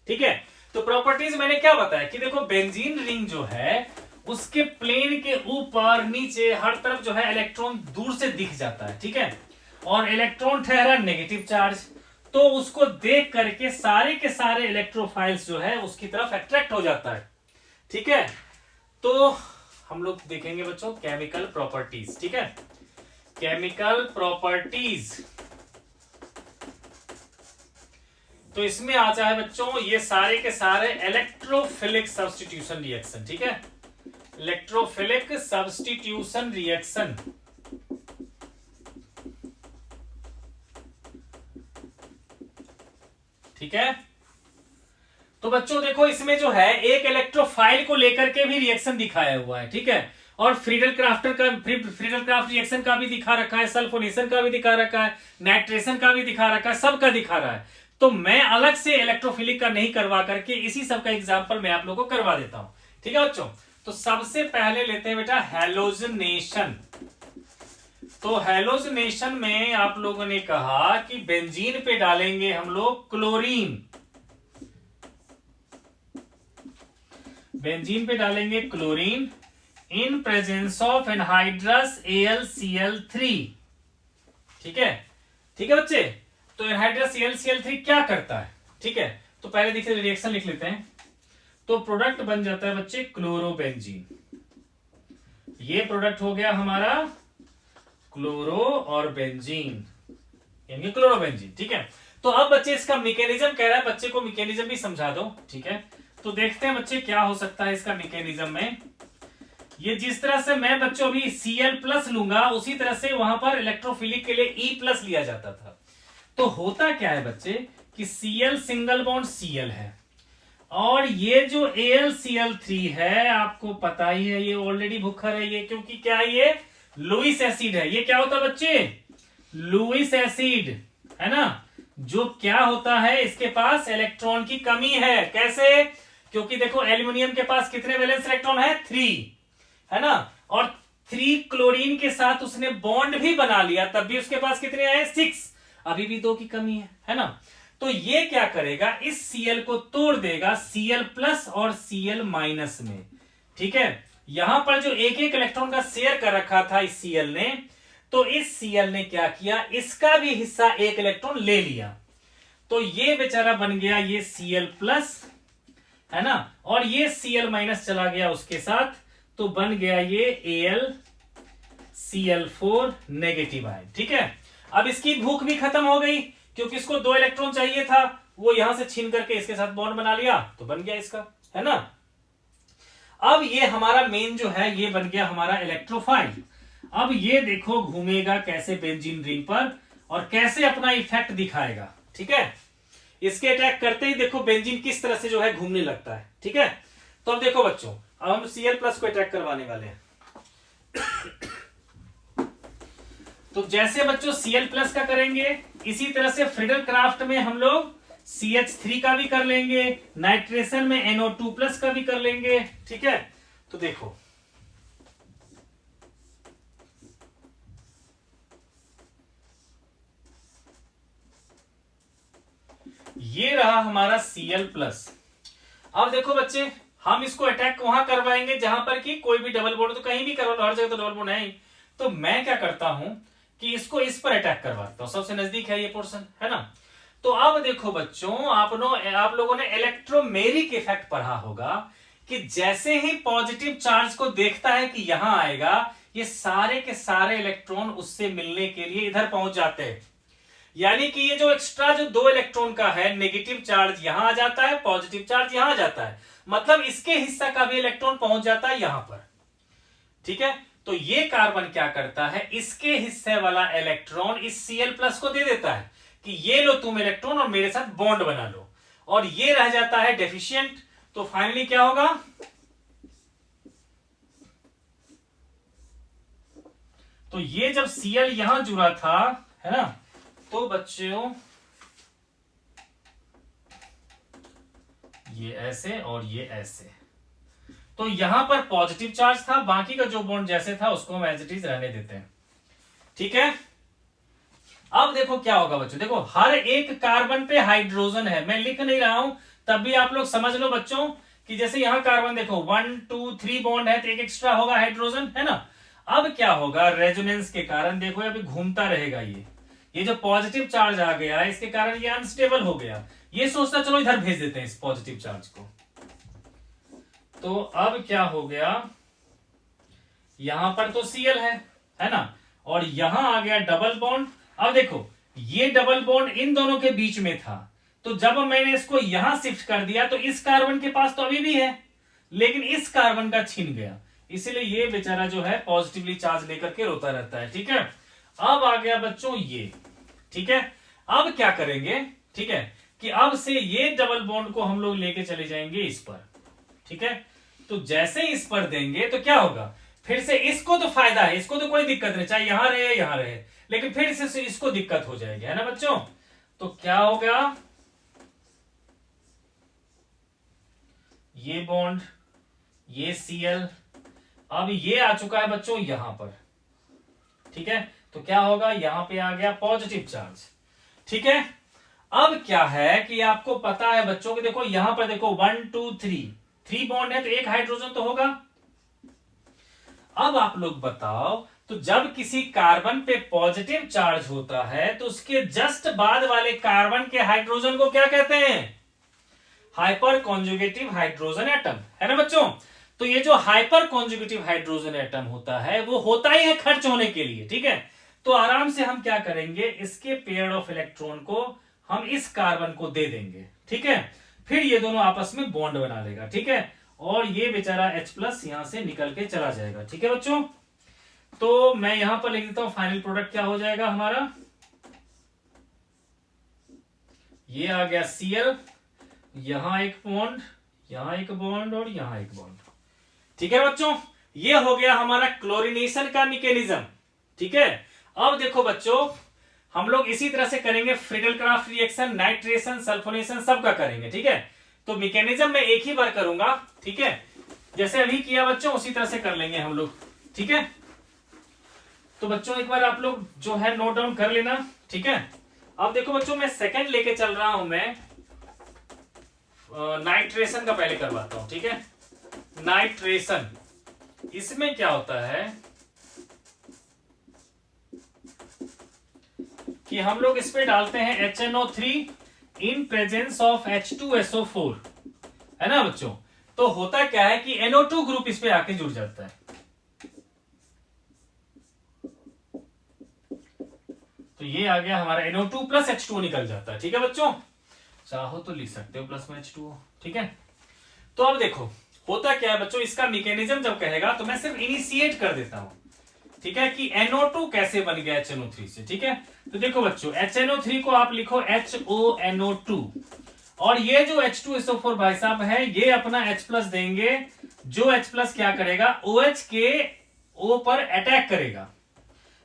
ठीक है। तो प्रॉपर्टीज मैंने क्या बताया कि देखो बेंजीन रिंग जो है उसके प्लेन के ऊपर नीचे हर तरफ जो है इलेक्ट्रॉन दूर से दिख जाता है, ठीक है। और इलेक्ट्रॉन ठहरा नेगेटिव चार्ज, तो उसको देख करके सारे के सारे इलेक्ट्रोफाइल्स जो है उसकी तरफ अट्रैक्ट हो जाता है, ठीक है। तो हम लोग देखेंगे बच्चों केमिकल प्रॉपर्टीज, ठीक है। केमिकल प्रॉपर्टीज, तो इसमें आ जाए बच्चों ये सारे के सारे इलेक्ट्रोफिलिक सब्स्टिट्यूशन रिएक्शन, ठीक है। इलेक्ट्रोफिलिक सब्स्टिट्यूशन रिएक्शन, ठीक है। तो बच्चों देखो इसमें जो है एक इलेक्ट्रोफाइल को लेकर के भी रिएक्शन दिखाया हुआ है, ठीक है। और फ्रीडल क्राफ्ट रिएक्शन का भी दिखा रखा है, सल्फोनेशन का भी दिखा रखा है, नाइट्रेशन का भी दिखा रखा है, सबका दिखा रहा है। तो मैं अलग से इलेक्ट्रोफिलिक का नहीं करवा करके इसी सब का एग्जांपल मैं आप लोगों को करवा देता हूं, ठीक है बच्चों। तो सबसे पहले लेते हैं बेटा हैलोजनेशन। तो हैलोजनेशन में आप लोगों ने कहा कि बेंजीन पे डालेंगे हम लोग क्लोरीन, बेंजीन पे डालेंगे chlorine, in presence of anhydrous AlCl3। ठीक है, ठीक है बच्चे। तो एनहाइड्रस AlCl3 क्या करता है? ठीक है, तो पहले देखिए रिएक्शन लिख लेते हैं। तो प्रोडक्ट बन जाता है बच्चे क्लोरोबेंजीन। ये प्रोडक्ट हो गया हमारा क्लोरो और बेंजीन, यानी क्लोरोबेंजीन। ठीक है, तो अब बच्चे इसका मैकेनिज्म कह रहा है, बच्चे को मैकेनिज्म भी समझा दो। ठीक है, तो देखते हैं बच्चे क्या हो सकता है इसका मैकेनिज्म में। ये जिस तरह से मैं बच्चों अभी Cl+ लूंगा, उसी तरह से वहां पर इलेक्ट्रोफिलिक के लिए E+ लिया जाता था। तो होता क्या है बच्चे कि Cl सिंगल बॉन्ड Cl है, और ये जो AlCl3 है आपको पता ही है ये ऑलरेडी भूखर है। ये क्योंकि क्या है, ये लुईस एसिड है। ये क्या होता है बच्चे? लुईस एसिड है ना, जो क्या होता है, इसके पास इलेक्ट्रॉन की कमी है। कैसे? क्योंकि देखो एल्यूमिनियम के पास कितने वैलेंस इलेक्ट्रॉन है? 3 है ना, और 3 क्लोरीन के साथ उसने बॉन्ड भी बना लिया, तब भी उसके पास कितने आए? 6। अभी भी 2 की कमी है ना। तो ये क्या करेगा, इस Cl को तोड़ देगा Cl+ और Cl- में। ठीक है, यहां पर जो एक एक इलेक्ट्रॉन का शेयर कर रखा था इस Cl ने, तो इस Cl ने क्या किया, इसका भी हिस्सा एक इलेक्ट्रॉन ले लिया। तो ये बेचारा बन गया ये Cl+ है ना, और ये Cl- चला गया उसके साथ, तो बन गया ये AlCl4 नेगेटिव आयन। ठीक है, अब इसकी भूख भी खत्म हो गई, क्योंकि इसको 2 इलेक्ट्रॉन चाहिए था, वो यहां से छीन करके इसके साथ बॉन्ड बना लिया, तो बन गया इसका, है ना। अब ये हमारा मेन जो है, ये बन गया हमारा इलेक्ट्रोफाइल। अब ये देखो घूमेगा कैसे बेंजीन रिंग पर, और कैसे अपना इफेक्ट दिखाएगा। ठीक है, इसके अटैक करते ही देखो बेंजीन किस तरह से जो है घूमने लगता है। ठीक है, तो अब देखो बच्चों, अब हम Cl+ को अटैक करवाने वाले हैं। तो जैसे बच्चों Cl+ का करेंगे, इसी तरह से फ्रीडल क्राफ्ट में हम लोग CH3 का भी कर लेंगे, नाइट्रेशन में NO2+ का भी कर लेंगे। ठीक है, तो देखो ये रहा हमारा Cl+। अब देखो बच्चे, हम इसको अटैक वहां करवाएंगे जहां पर कि कोई भी डबल बॉन्ड, तो कहीं भी करवा लो, हर जगह तो डबल बॉन्ड है ही। तो मैं क्या करता हूं कि इसको इस पर अटैक करवाता हूं, सबसे नजदीक है ये पोर्शन, है ना। तो अब देखो बच्चों, आप लोगों ने इलेक्ट्रोमेरिक इफेक्ट पढ़ा होगा कि जैसे ही पॉजिटिव चार्ज को देखता है कि यहां आएगा, ये सारे के सारे इलेक्ट्रॉन उससे मिलने के लिए इधर पहुंच जाते हैं। यानी कि ये जो एक्स्ट्रा जो 2 इलेक्ट्रॉन का है, नेगेटिव चार्ज यहां आ जाता है, पॉजिटिव चार्ज यहां आ जाता है, मतलब इसके हिस्सा का भी इलेक्ट्रॉन पहुंच जाता है यहां पर। ठीक है, तो ये कार्बन क्या करता है, इसके हिस्से वाला इलेक्ट्रॉन इस Cl+ को दे देता है कि ये लो तुम इलेक्ट्रॉन और मेरे साथ बॉन्ड बना लो, और ये रह जाता है डेफिशिएंट। तो फाइनली क्या होगा, तो ये जब Cl यहां जुड़ा था, है ना, तो बच्चों ये ऐसे और ये ऐसे, तो यहां पर पॉजिटिव चार्ज था, बाकी का जो बॉन्ड जैसे था उसको हम एज इट इज रहने देते हैं। ठीक है, अब देखो क्या होगा बच्चों, देखो हर एक कार्बन पे हाइड्रोजन है, मैं लिख नहीं रहा हूं, तब भी आप लोग समझ लो बच्चों कि जैसे यहां कार्बन देखो 1 2 3 बॉन्ड है, तो एक एक्स्ट्रा होगा हाइड्रोजन, है ना। अब क्या होगा, रेजोनेंस के कारण देखो अभी घूमता रहेगा, ये जो पॉजिटिव चार्ज आ गया है इसके कारण ये अनस्टेबल हो गया, ये सोचता चलो इधर भेज देते हैं इस पॉजिटिव चार्ज को। तो अब क्या हो गया, यहां पर तो Cl है ना, और यहां आ गया डबल बॉन्ड। अब देखो ये डबल बॉन्ड इन दोनों के बीच में था, तो जब मैंने इसको यहां शिफ्ट कर दिया तो इस कार्बन के पास तो अभी भी है, लेकिन इस कार्बन का छीन गया, इसलिए ये बेचारा जो है पॉजिटिवली चार्ज लेकर के रोता रहता है। ठीक है, अब आ गया बच्चों ये। ठीक है, अब क्या करेंगे, ठीक है, कि अब से ये डबल बॉन्ड को हम लोग लेके चले जाएंगे इस पर। ठीक है, तो जैसे इस पर देंगे तो क्या होगा, फिर से इसको तो फायदा है, इसको तो कोई दिक्कत नहीं, चाहे यहां रहे, लेकिन फिर से इसको दिक्कत हो जाएगी, है ना बच्चों। तो क्या होगा, ये बॉन्ड, ये Cl, अब ये आ चुका है बच्चों यहां पर। ठीक है, तो क्या होगा, यहां पे आ गया पॉजिटिव चार्ज। ठीक है, अब क्या है कि आपको पता है बच्चों कि देखो यहां पर देखो 1 2 3 बॉन्ड है, तो एक हाइड्रोजन तो होगा। अब आप लोग बताओ, तो जब किसी कार्बन पे पॉजिटिव चार्ज होता है तो उसके जस्ट बाद वाले कार्बन के हाइड्रोजन को क्या कहते हैं? हाइपर कॉन्जुगेटिव हाइड्रोजन एटम, है ना बच्चों। तो ये जो हाइपर कॉन्जुगेटिव हाइड्रोजन एटम होता है वो होता ही है खर्च होने के लिए, ठीक है। तो आराम से हम क्या करेंगे, इसके पेयर ऑफ इलेक्ट्रॉन को हम इस कार्बन को दे देंगे, ठीक है। फिर ये दोनों आपस में बॉन्ड बना लेगा, ठीक है, और ये बेचारा H+ यहां से निकल के चला जाएगा, ठीक है बच्चों। तो मैं यहां पर लिख देता हूं फाइनल प्रोडक्ट क्या हो जाएगा हमारा, ये आ गया Cl, यहां एक बॉन्ड, यहां एक बॉन्ड और यहां एक बॉन्ड, ठीक है बच्चों। ये हो गया हमारा क्लोरीनेशन का मैकेनिज्म, ठीक है। अब देखो बच्चों, हम लोग इसी तरह से करेंगे फ्रिडल-क्राफ्ट रिएक्शन, नाइट्रेशन, सल्फोनेशन, सबका करेंगे, ठीक है। तो मैकेनिज्म में एक ही बार करूंगा, ठीक है, जैसे अभी किया बच्चों उसी तरह से कर लेंगे हम लोग, ठीक है। तो बच्चों एक बार आप लोग जो है नोट डाउन कर लेना, ठीक है। अब देखो बच्चों, मैं सेकंड लेके चल रहा हूं, मैं नाइट्रेशन का पहले करवाता हूं, ठीक है। नाइट्रेशन, इसमें क्या होता है कि हम लोग इस पे डालते हैं HNO3 in presence of H2SO4, है ना बच्चों। तो होता क्या है कि NO2 ग्रुप इस पे आके जुड़ जाता है, तो ये आ गया हमारा NO2 प्लस H2O निकल जाता है, ठीक है बच्चों। चाहो तो लिख सकते हो प्लस में H2O, ठीक है। तो अब देखो होता क्या है बच्चों, इसका मैकेनिज्म जब कहेगा तो मैं सिर्फ इनिशिएट कर देता हूं, ठीक है, कि NO2 कैसे बन गया HNO3 से, ठीक है। तो देखो बच्चों, HNO3 को आप लिखो HONO2, और ये जो H2SO4 भाई साहब है ये अपना H+ देंगे, जो H+ क्या करेगा, OH के O पर अटैक करेगा,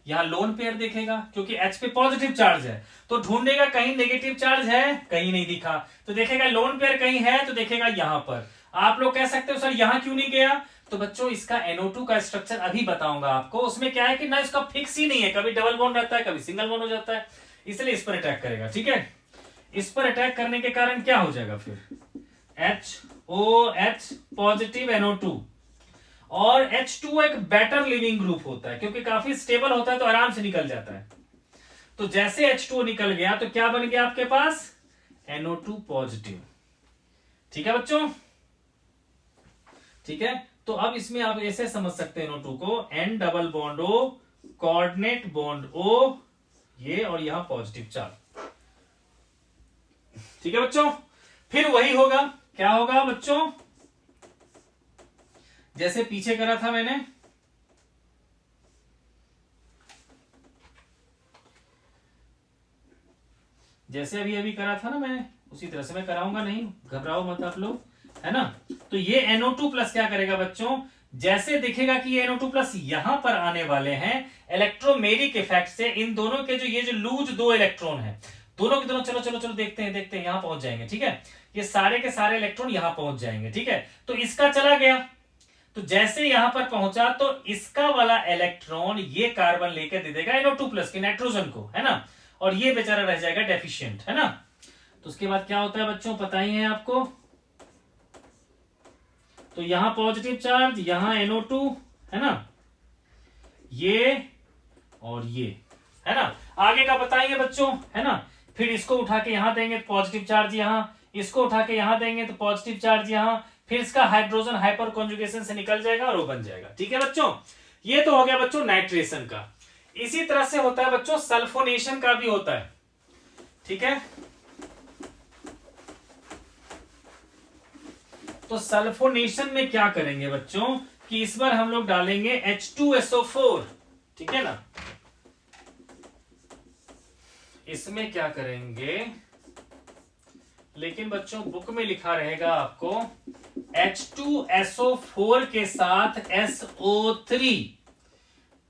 यहां लोन पेयर देखेगा क्योंकि H पे पॉजिटिव चार्ज है, तो ढूंढेगा कहीं नेगेटिव चार्ज है, कहीं नहीं दिखा, तो देखेगा लोन पेयर कहीं है तो देखेगा यहां पर। आप लोग कह सकते हो सर यहां क्यों नहीं गया, तो बच्चों इसका NO2 का स्ट्रक्चर अभी बताऊंगा आपको, उसमें क्या है कि ना इसका फिक्स ही नहीं है, कभी डबल बॉन्ड रहता है कभी सिंगल बॉन्ड हो जाता है, इसलिए इस पर अटैक करेगा, ठीक है। इस पर अटैक करने के कारण क्या हो जाएगा फिर, HOH पॉजिटिव NO2, और H2 एक बेटर लिविंग ग्रुप होता है क्योंकि काफी स्टेबल होता है तो आराम से निकल जाता है। तो जैसे H2 निकल गया तो क्या बन गया आपके पास, NO2 पॉजिटिव, ठीक है बच्चों, ठीक है। तो अब इसमें आप ऐसे समझ सकते हैं NO2 को N double bond O, coordinate bond O, ये और यहां पॉजिटिव चार्ज, ठीक है बच्चों। फिर वही होगा, क्या होगा बच्चों, जैसे पीछे करा था मैंने, जैसे अभी अभी करा था ना मैंने, उसी तरह से मैं कराऊंगा, नहीं घबराओ मत आप लोग, है ना। तो ये NO2 प्लस क्या करेगा बच्चों, जैसे दिखेगा कि ये NO2 प्लस यहां पर आने वाले हैं इलेक्ट्रोमेरिक इफेक्ट से, इन दोनों के जो ये जो लूज दो इलेक्ट्रॉन है, दोनों के दोनों, चलो चलो चलो देखते हैं यहां पहुंच जाएंगे, ठीक है। ये सारे के सारे इलेक्ट्रॉन यहां पहुंच जाएंगे, ठीक है। तो इसका चला गया, तो जैसे यहां पर पहुंचा तो इसका वाला इलेक्ट्रॉन ये कार्बन लेकर दे देगा NO2 प्लस के नाइट्रोजन को, है ना, और ये बेचारा रह जाएगा डेफिशिएंट, है ना। तो उसके बाद क्या होता है बच्चों पता ही है आपको, तो यहां पॉजिटिव चार्ज, यहां NO2, है ना, ये और ये, है ना, आगे का बताएंगे बच्चों, है ना। फिर इसको उठा के यहां देंगे तो पॉजिटिव चार्ज यहां, इसको उठा के यहां देंगे तो पॉजिटिव चार्ज यहां, फिर इसका हाइड्रोजन हाइपर कॉन्जुगेशन से निकल जाएगा और वो बन जाएगा, ठीक है बच्चों। ये तो हो गया बच्चों नाइट्रेशन का। इसी तरह से होता है बच्चों सल्फोनेशन का भी होता है, ठीक है। तो सल्फोनेशन में क्या करेंगे बच्चों कि इस बार हम लोग डालेंगे H2SO4, ठीक है ना। इसमें क्या करेंगे, लेकिन बच्चों बुक में लिखा रहेगा आपको H2SO4 के साथ SO3,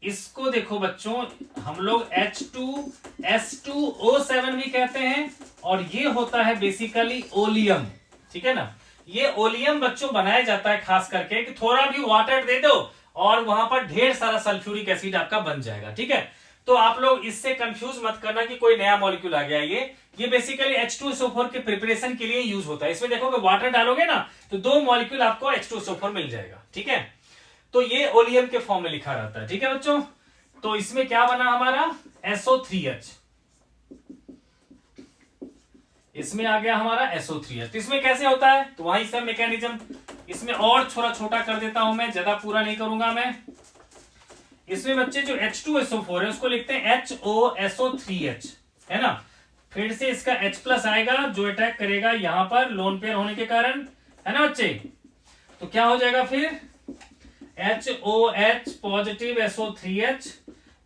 इसको देखो बच्चों हम लोग H2S2O7 भी कहते हैं, और ये होता है बेसिकली ओलियम, ठीक है ना। ये ओलियम बच्चों बनाया जाता है खास करके कि थोड़ा भी वाटर दे दो और वहां पर ढेर सारा सल्फ्यूरिक एसिड आपका बन जाएगा, ठीक है। तो आप लोग इससे कंफ्यूज मत करना कि कोई नया मॉलिक्यूल आ गया, ये बेसिकली H2SO4 के प्रिपरेशन के लिए यूज होता है। इसमें देखोगे वाटर डालोगे ना तो दो मॉलिक्यूल आपको H2SO4 मिल जाएगा, ठीक है। तो ये ओलियम के फॉर्म में लिखा रहता है। ठीक है बच्चों, तो इसमें क्या बना हमारा SO3H, इसमें आ गया हमारा SO3H। तो इसमें कैसे होता है, तो वही सब मैकेनिज्म, इसमें और थोड़ा छोटा कर देता हूं मैं, ज्यादा पूरा नहीं करूंगा मैं। इसमें बच्चे जो H2SO4 है उसको लिखते हैं HOSO3H, है ना। फिर से इसका H+ आएगा जो अटैक करेगा यहां पर लोन पेयर होने के कारण, है ना बच्चे। तो क्या हो जाएगा फिर HOH पॉजिटिव SO3H,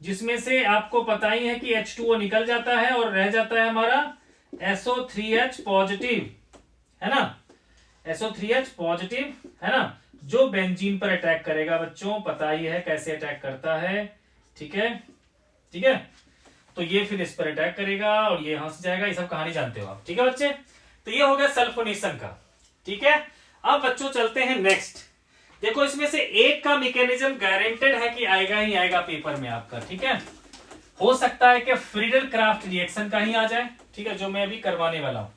जिसमें से आपको पता ही है कि H2O निकल जाता है और रह जाता है हमारा SO3H पॉजिटिव, है ना, SO3H पॉजिटिव, है ना, जो बेंजीन पर अटैक करेगा बच्चों, पता ही है कैसे अटैक करता है। ठीक है, ठीक है, तो ये फिर इस पर अटैक करेगा और ये यहां से जाएगा, ये सब कहानी जानते हो आप। ठीक है बच्चे, तो ये हो गया सल्फोनेशन का। ठीक है, अब बच्चों चलते हैं नेक्स्ट। देखो इसमें से एक का मैकेनिज्म गारंटेड है कि आएगा ही आएगा पेपर में आपका। ठीक है, हो सकता है कि फ्रीडल क्राफ्ट रिएक्शन का ही आ जाए। ठीक है, जो मैं अभी करवाने वाला हूं।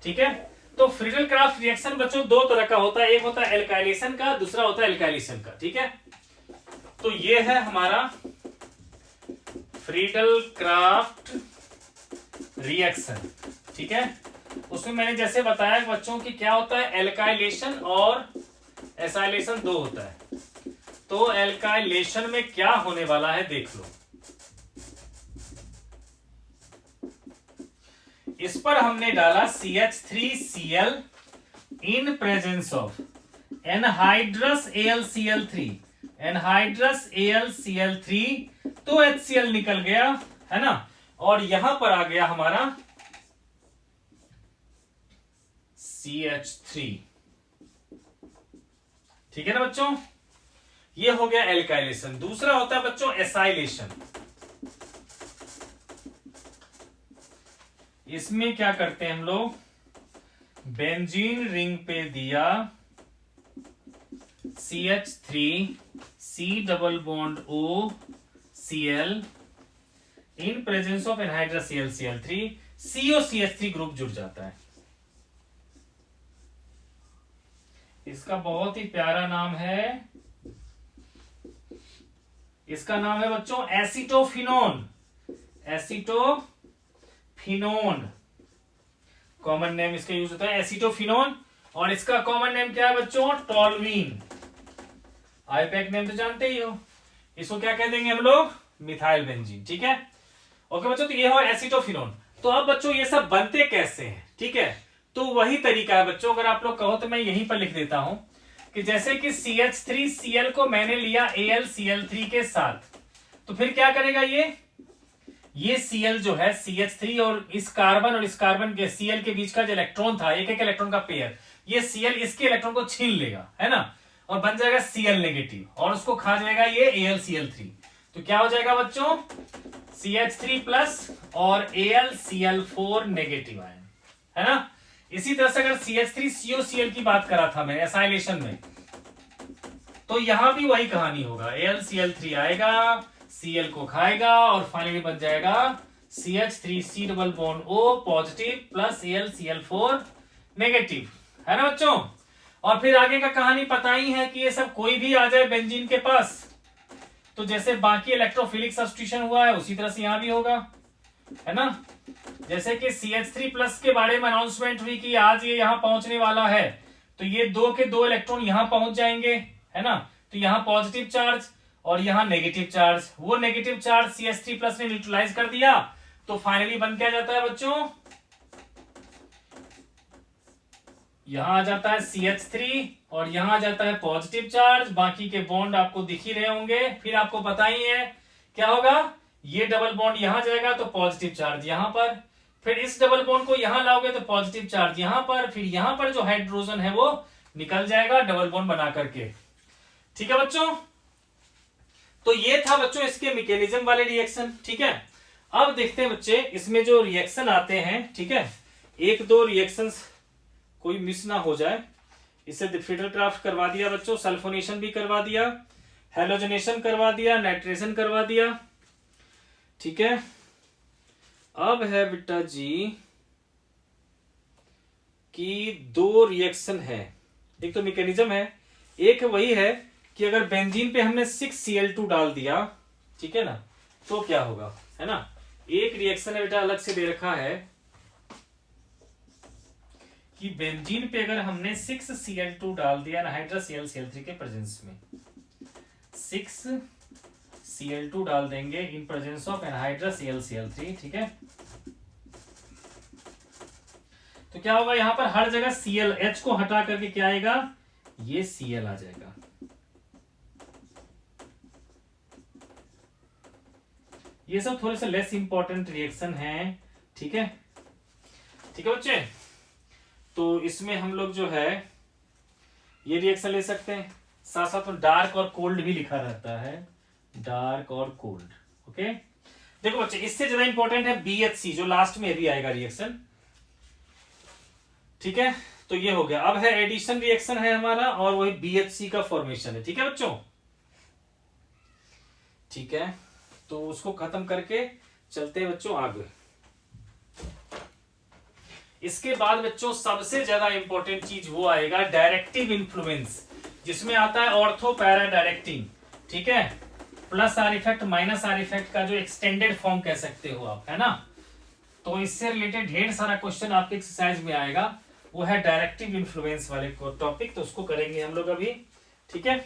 ठीक है, तो फ्रीडल क्राफ्ट रिएक्शन बच्चों दो तरह का होता है, एक होता है एल्काइलेशन का, दूसरा होता है एल्काइलेशन का। ठीक है, तो ये है हमारा फ्रीडल क्राफ्ट रिएक्शन। ठीक है, उसमें मैंने जैसे बताया बच्चों कि क्या होता है, एल्काइलेशन और एसाइलेशन दो होता है। तो एल्काइलेशन में क्या होने वाला है देख लो। इस पर हमने डाला CH3Cl in presence of anhydrous AlCl3, anhydrous AlCl3, तो HCl निकल गया, है ना, और यहां पर आ गया हमारा CH3। ठीक है ना बच्चों, ये हो गया एल्काइलेशन। दूसरा होता है बच्चों एसाइलेशन। इसमें क्या करते हैं हम लोग, बेंजीन रिंग पे दिया CH3 double bond O Cl in presence of anhydrous AlCl3, COCH3 group जुड़ जाता है। इसका बहुत ही प्यारा नाम है, इसका नाम है बच्चों एसिटोफिनोन, एसिटोफिनोन कॉमन नेम इसका यूज होता है एसिटोफिनोन। और इसका कॉमन नेम क्या है बच्चों, टॉल्वीन। आईपैक नेम तो जानते ही हो, इसको क्या कह देंगे हम लोग, मिथाइल बेंजीन। ठीक है, ओके बच्चों, तो ये हो एसिटोफिनोन। तो अब बच्चों ये सब बनते कैसे हैं, ठीक है, तो वही तरीका है बच्चों। अगर आप लोग कहो तो मैं यहीं पर लिख देता हूं कि जैसे कि CH3Cl को मैंने लिया AlCl3 के साथ, तो फिर क्या करेगा ये Cl जो है CH3 और इस कार्बन के Cl के बीच का जो इलेक्ट्रॉन था, एक एक इलेक्ट्रॉन का पेयर, ये Cl इसके इलेक्ट्रॉन को छीन लेगा, है ना, और बन जाएगा Cl नेगेटिव, और उसको खा जाएगा ये AlCl3। तो क्या हो जाएगा बच्चों, CH3 प्लस और AlCl4 नेगेटिव आयन, है ना। इसी तरह से अगर CH3COCl की बात करा था मैं एसाइलेशन में, तो यहां भी वही कहानी होगा, AlCl3 आएगा, Cl को खाएगा और फाइनली बन जाएगा CH3C double bond O positive plus AlCl4 negative, है ना बच्चों। और फिर आगे का कहानी पता ही है कि ये सब कोई भी आ जाए बेंजीन के पास, तो जैसे बाकी इलेक्ट्रोफिलिक सब्स्टिट्यूशन हुआ है उसी तरह से यहां भी होगा, है ना। जैसे कि CH3 प्लस के बारे में अनाउंसमेंट हुई कि आज ये यहां पहुंचने वाला है, तो ये दो के दो इलेक्ट्रॉन यहां पहुंच जाएंगे, है ना। तो यहां पॉजिटिव चार्ज और यहां नेगेटिव चार्ज, वो नेगेटिव चार्ज CH3 प्लस ने न्यूट्रलाइज कर दिया, तो फाइनली बन क्या जाता है बच्चों, यहां आ जाता है CH3 और यहां आ जाता है पॉजिटिव चार्ज। बाकी के बॉन्ड आपको दिख ही रहे होंगे। फिर आपको पता ही है क्या होगा, ये डबल बॉन्ड यहां जाएगा तो पॉजिटिव चार्ज यहां पर, फिर इस डबल बॉन्ड को यहां लाओगे तो पॉजिटिव चार्ज यहां पर, फिर यहां पर जो हाइड्रोजन है वो निकल जाएगा डबल बॉन्ड बना करके। ठीक है बच्चों, तो ये था बच्चों इसके मैकेनिज्म वाले रिएक्शन। ठीक है, अब देखते हैं बच्चे इसमें जो रिएक्शन आते हैं, ठीक है, एक दो रिएक्शंस कोई मिस ना हो जाए। इससे फ्रीडल क्राफ्ट करवा दिया बच्चों, सल्फोनेशन भी करवा दिया, हेलोजनेशन करवा दिया, नाइट्रेशन करवा दिया। ठीक है, अब है बेटा जी कि दो रिएक्शन है, एक तो मैकेनिज्म है, एक वही है कि अगर बेंजीन पे हमने 6Cl2 डाल दिया, ठीक है ना, तो क्या होगा, है ना। एक रिएक्शन है बेटा अलग से दे रखा है कि बेंजीन पे अगर हमने 6Cl2 डाल दिया एनहाइड्रस Cl3 के प्रेजेंस में, 6Cl2 डाल देंगे in presence of anhydrous Cl3, ठीक है। तो क्या होगा, यहां पर हर जगह Cl, H को हटा करके क्या आएगा, ये Cl आ जाएगा। ये सब थोड़े से लेस इंपॉर्टेंट रिएक्शन है, ठीक है, ठीक है बच्चे। तो इसमें हम लोग जो है ये रिएक्शन ले सकते हैं, साथ साथ में डार्क और कोल्ड भी लिखा रहता है, डार्क और कोल्ड, ओके। देखो बच्चे, इससे ज्यादा इंपॉर्टेंट है BHC, जो लास्ट में भी आएगा रिएक्शन, ठीक है। तो ये हो गया। अब है एडिशन रिएक्शन है हमारा, और वही BHC का फॉर्मेशन है, ठीक है बच्चों, ठीक है। तो उसको खत्म करके चलते हैं बच्चों आगे। इसके बाद बच्चों सबसे ज्यादा इंपॉर्टेंट चीज वो आएगा डायरेक्टिव इन्फ्लुएंस, जिसमें आता है ऑर्थो पैरा डायरेक्टिंग, ठीक है, plus are effect minus R effect का जो एक्सटेंडेड फॉर्म कह सकते हो आप, है ना। तो इससे रिलेटेड ढेर सारा क्वेश्चन आपके एक्सरसाइज में आएगा, वो है डायरेक्टिव इन्फ्लुएंस वाले टॉपिक, तो उसको करेंगे हम लोग अभी, ठीक है।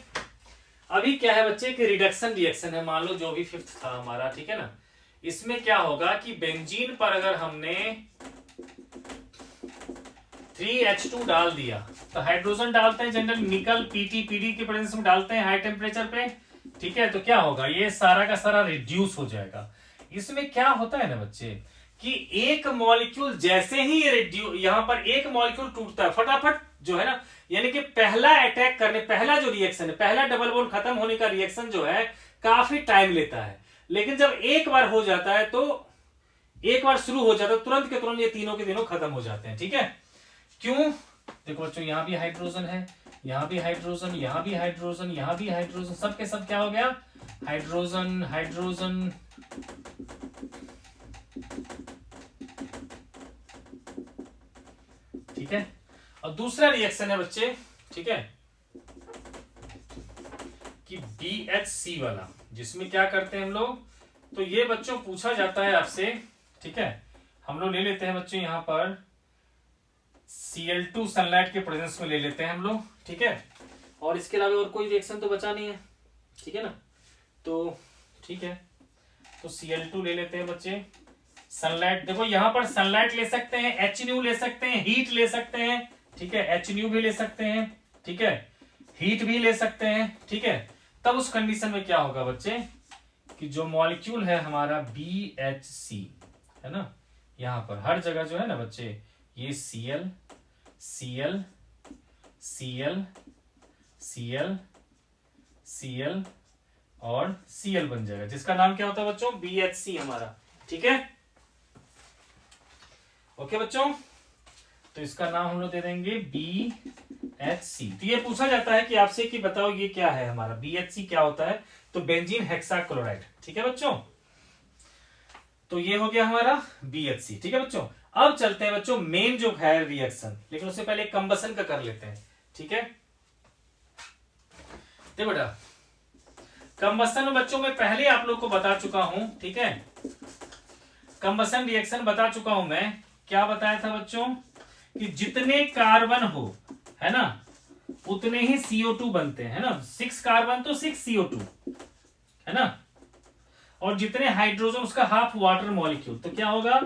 अभी क्या है बच्चे कि रिडक्शन रिएक्शन है, मान लो जो भी 5th था हमारा, ठीक है ना। इसमें क्या होगा कि बेंजीन पर अगर हमने 3H2 डाल दिया, तो हाइड्रोजन डालते हैं जनरल, निकल Pt Pd के प्रेजेंस में डालते हैं हाई टेम्परेचर पे, ठीक है। तो क्या होगा, ये सारा का सारा रिड्यूस हो जाएगा। इसमें क्या होता है ना बच्चे कि एक मॉलिक्यूल जैसे ही ये यहां पर एक मॉलिक्यूल टूटता है फटाफट, जो है ना, यानी कि पहला अटैक करने, पहला जो रिएक्शन है, पहला डबल बॉन्ड खत्म होने का रिएक्शन जो है काफी टाइम लेता है, लेकिन जब एक बार हो जाता है, तो एक बार शुरू हो जाता है तुरंत के तुरंत ये तीनों के तीनों खत्म हो जाते हैं, ठीक है। क्यों, देखो बच्चों, यहां भी हाइड्रोजन है, यहां भी हाइड्रोजन, यहां भी हाइड्रोजन, यहां भी हाइड्रोजन, सब के सब क्या हो गया, हाइड्रोजन हाइड्रोजन, ठीक है। और दूसरा रिएक्शन है बच्चे, ठीक है, कि BHC वाला, जिसमें क्या करते हैं हम लोग, तो ये बच्चों पूछा जाता है आपसे, ठीक है। हम लोग ले लेते हैं बच्चों यहां पर Cl2 सनलाइट के प्रेजेंस में ले लेते हैं हम लोग, ठीक है। और इसके अलावा और कोई रिएक्शन तो बचा नहीं है, ठीक है ना। तो ठीक है, तो Cl2 ले लेते हैं बच्चे, सनलाइट, देखो यहां पर सनलाइट ले सकते हैं, HNU ले सकते हैं, हीट ले सकते हैं, ठीक है, HNU भी ले सकते हैं, ठीक है, हीट भी ले सकते हैं, ठीक है। तब उस कंडीशन में क्या होगा बच्चे कि जो मॉलिक्यूल है हमारा BHC, है ना, यहां पर हर जगह जो है ना बच्चे, ये Cl Cl Cl Cl Cl और Cl बन जाएगा, जिसका नाम क्या होता है बच्चों, BHC हमारा, ठीक है, ओके बच्चों। तो इसका नाम हम लोग दे देंगे BHC। तो ये पूछा जाता है कि आपसे कि बताओ ये क्या है हमारा, BHC क्या होता है, तो बेंजीन हेक्साक्लोराइड, ठीक है बच्चों। तो ये हो गया हमारा BHC, ठीक है बच्चों। अब चलते हैं बच्चों मेन जो है रिएक्शन, लेकिन उससे पहले कंबसन का कर लेते हैं, ठीक है। देखो बेटा, कंबसन में बच्चों मैं पहले आप लोग को बता चुका हूं, ठीक है, कंबसन रिएक्शन बता चुका हूं मैं। क्या बताया था बच्चों कि जितने कार्बन हो, है ना, उतने ही CO2 बनते हैं, है ना, 6 कार्बन तो 6 CO2, है ना, और जितने हाइड्रोजन उसका हाफ वाटर मॉलिक्यूल, तो क्या होगा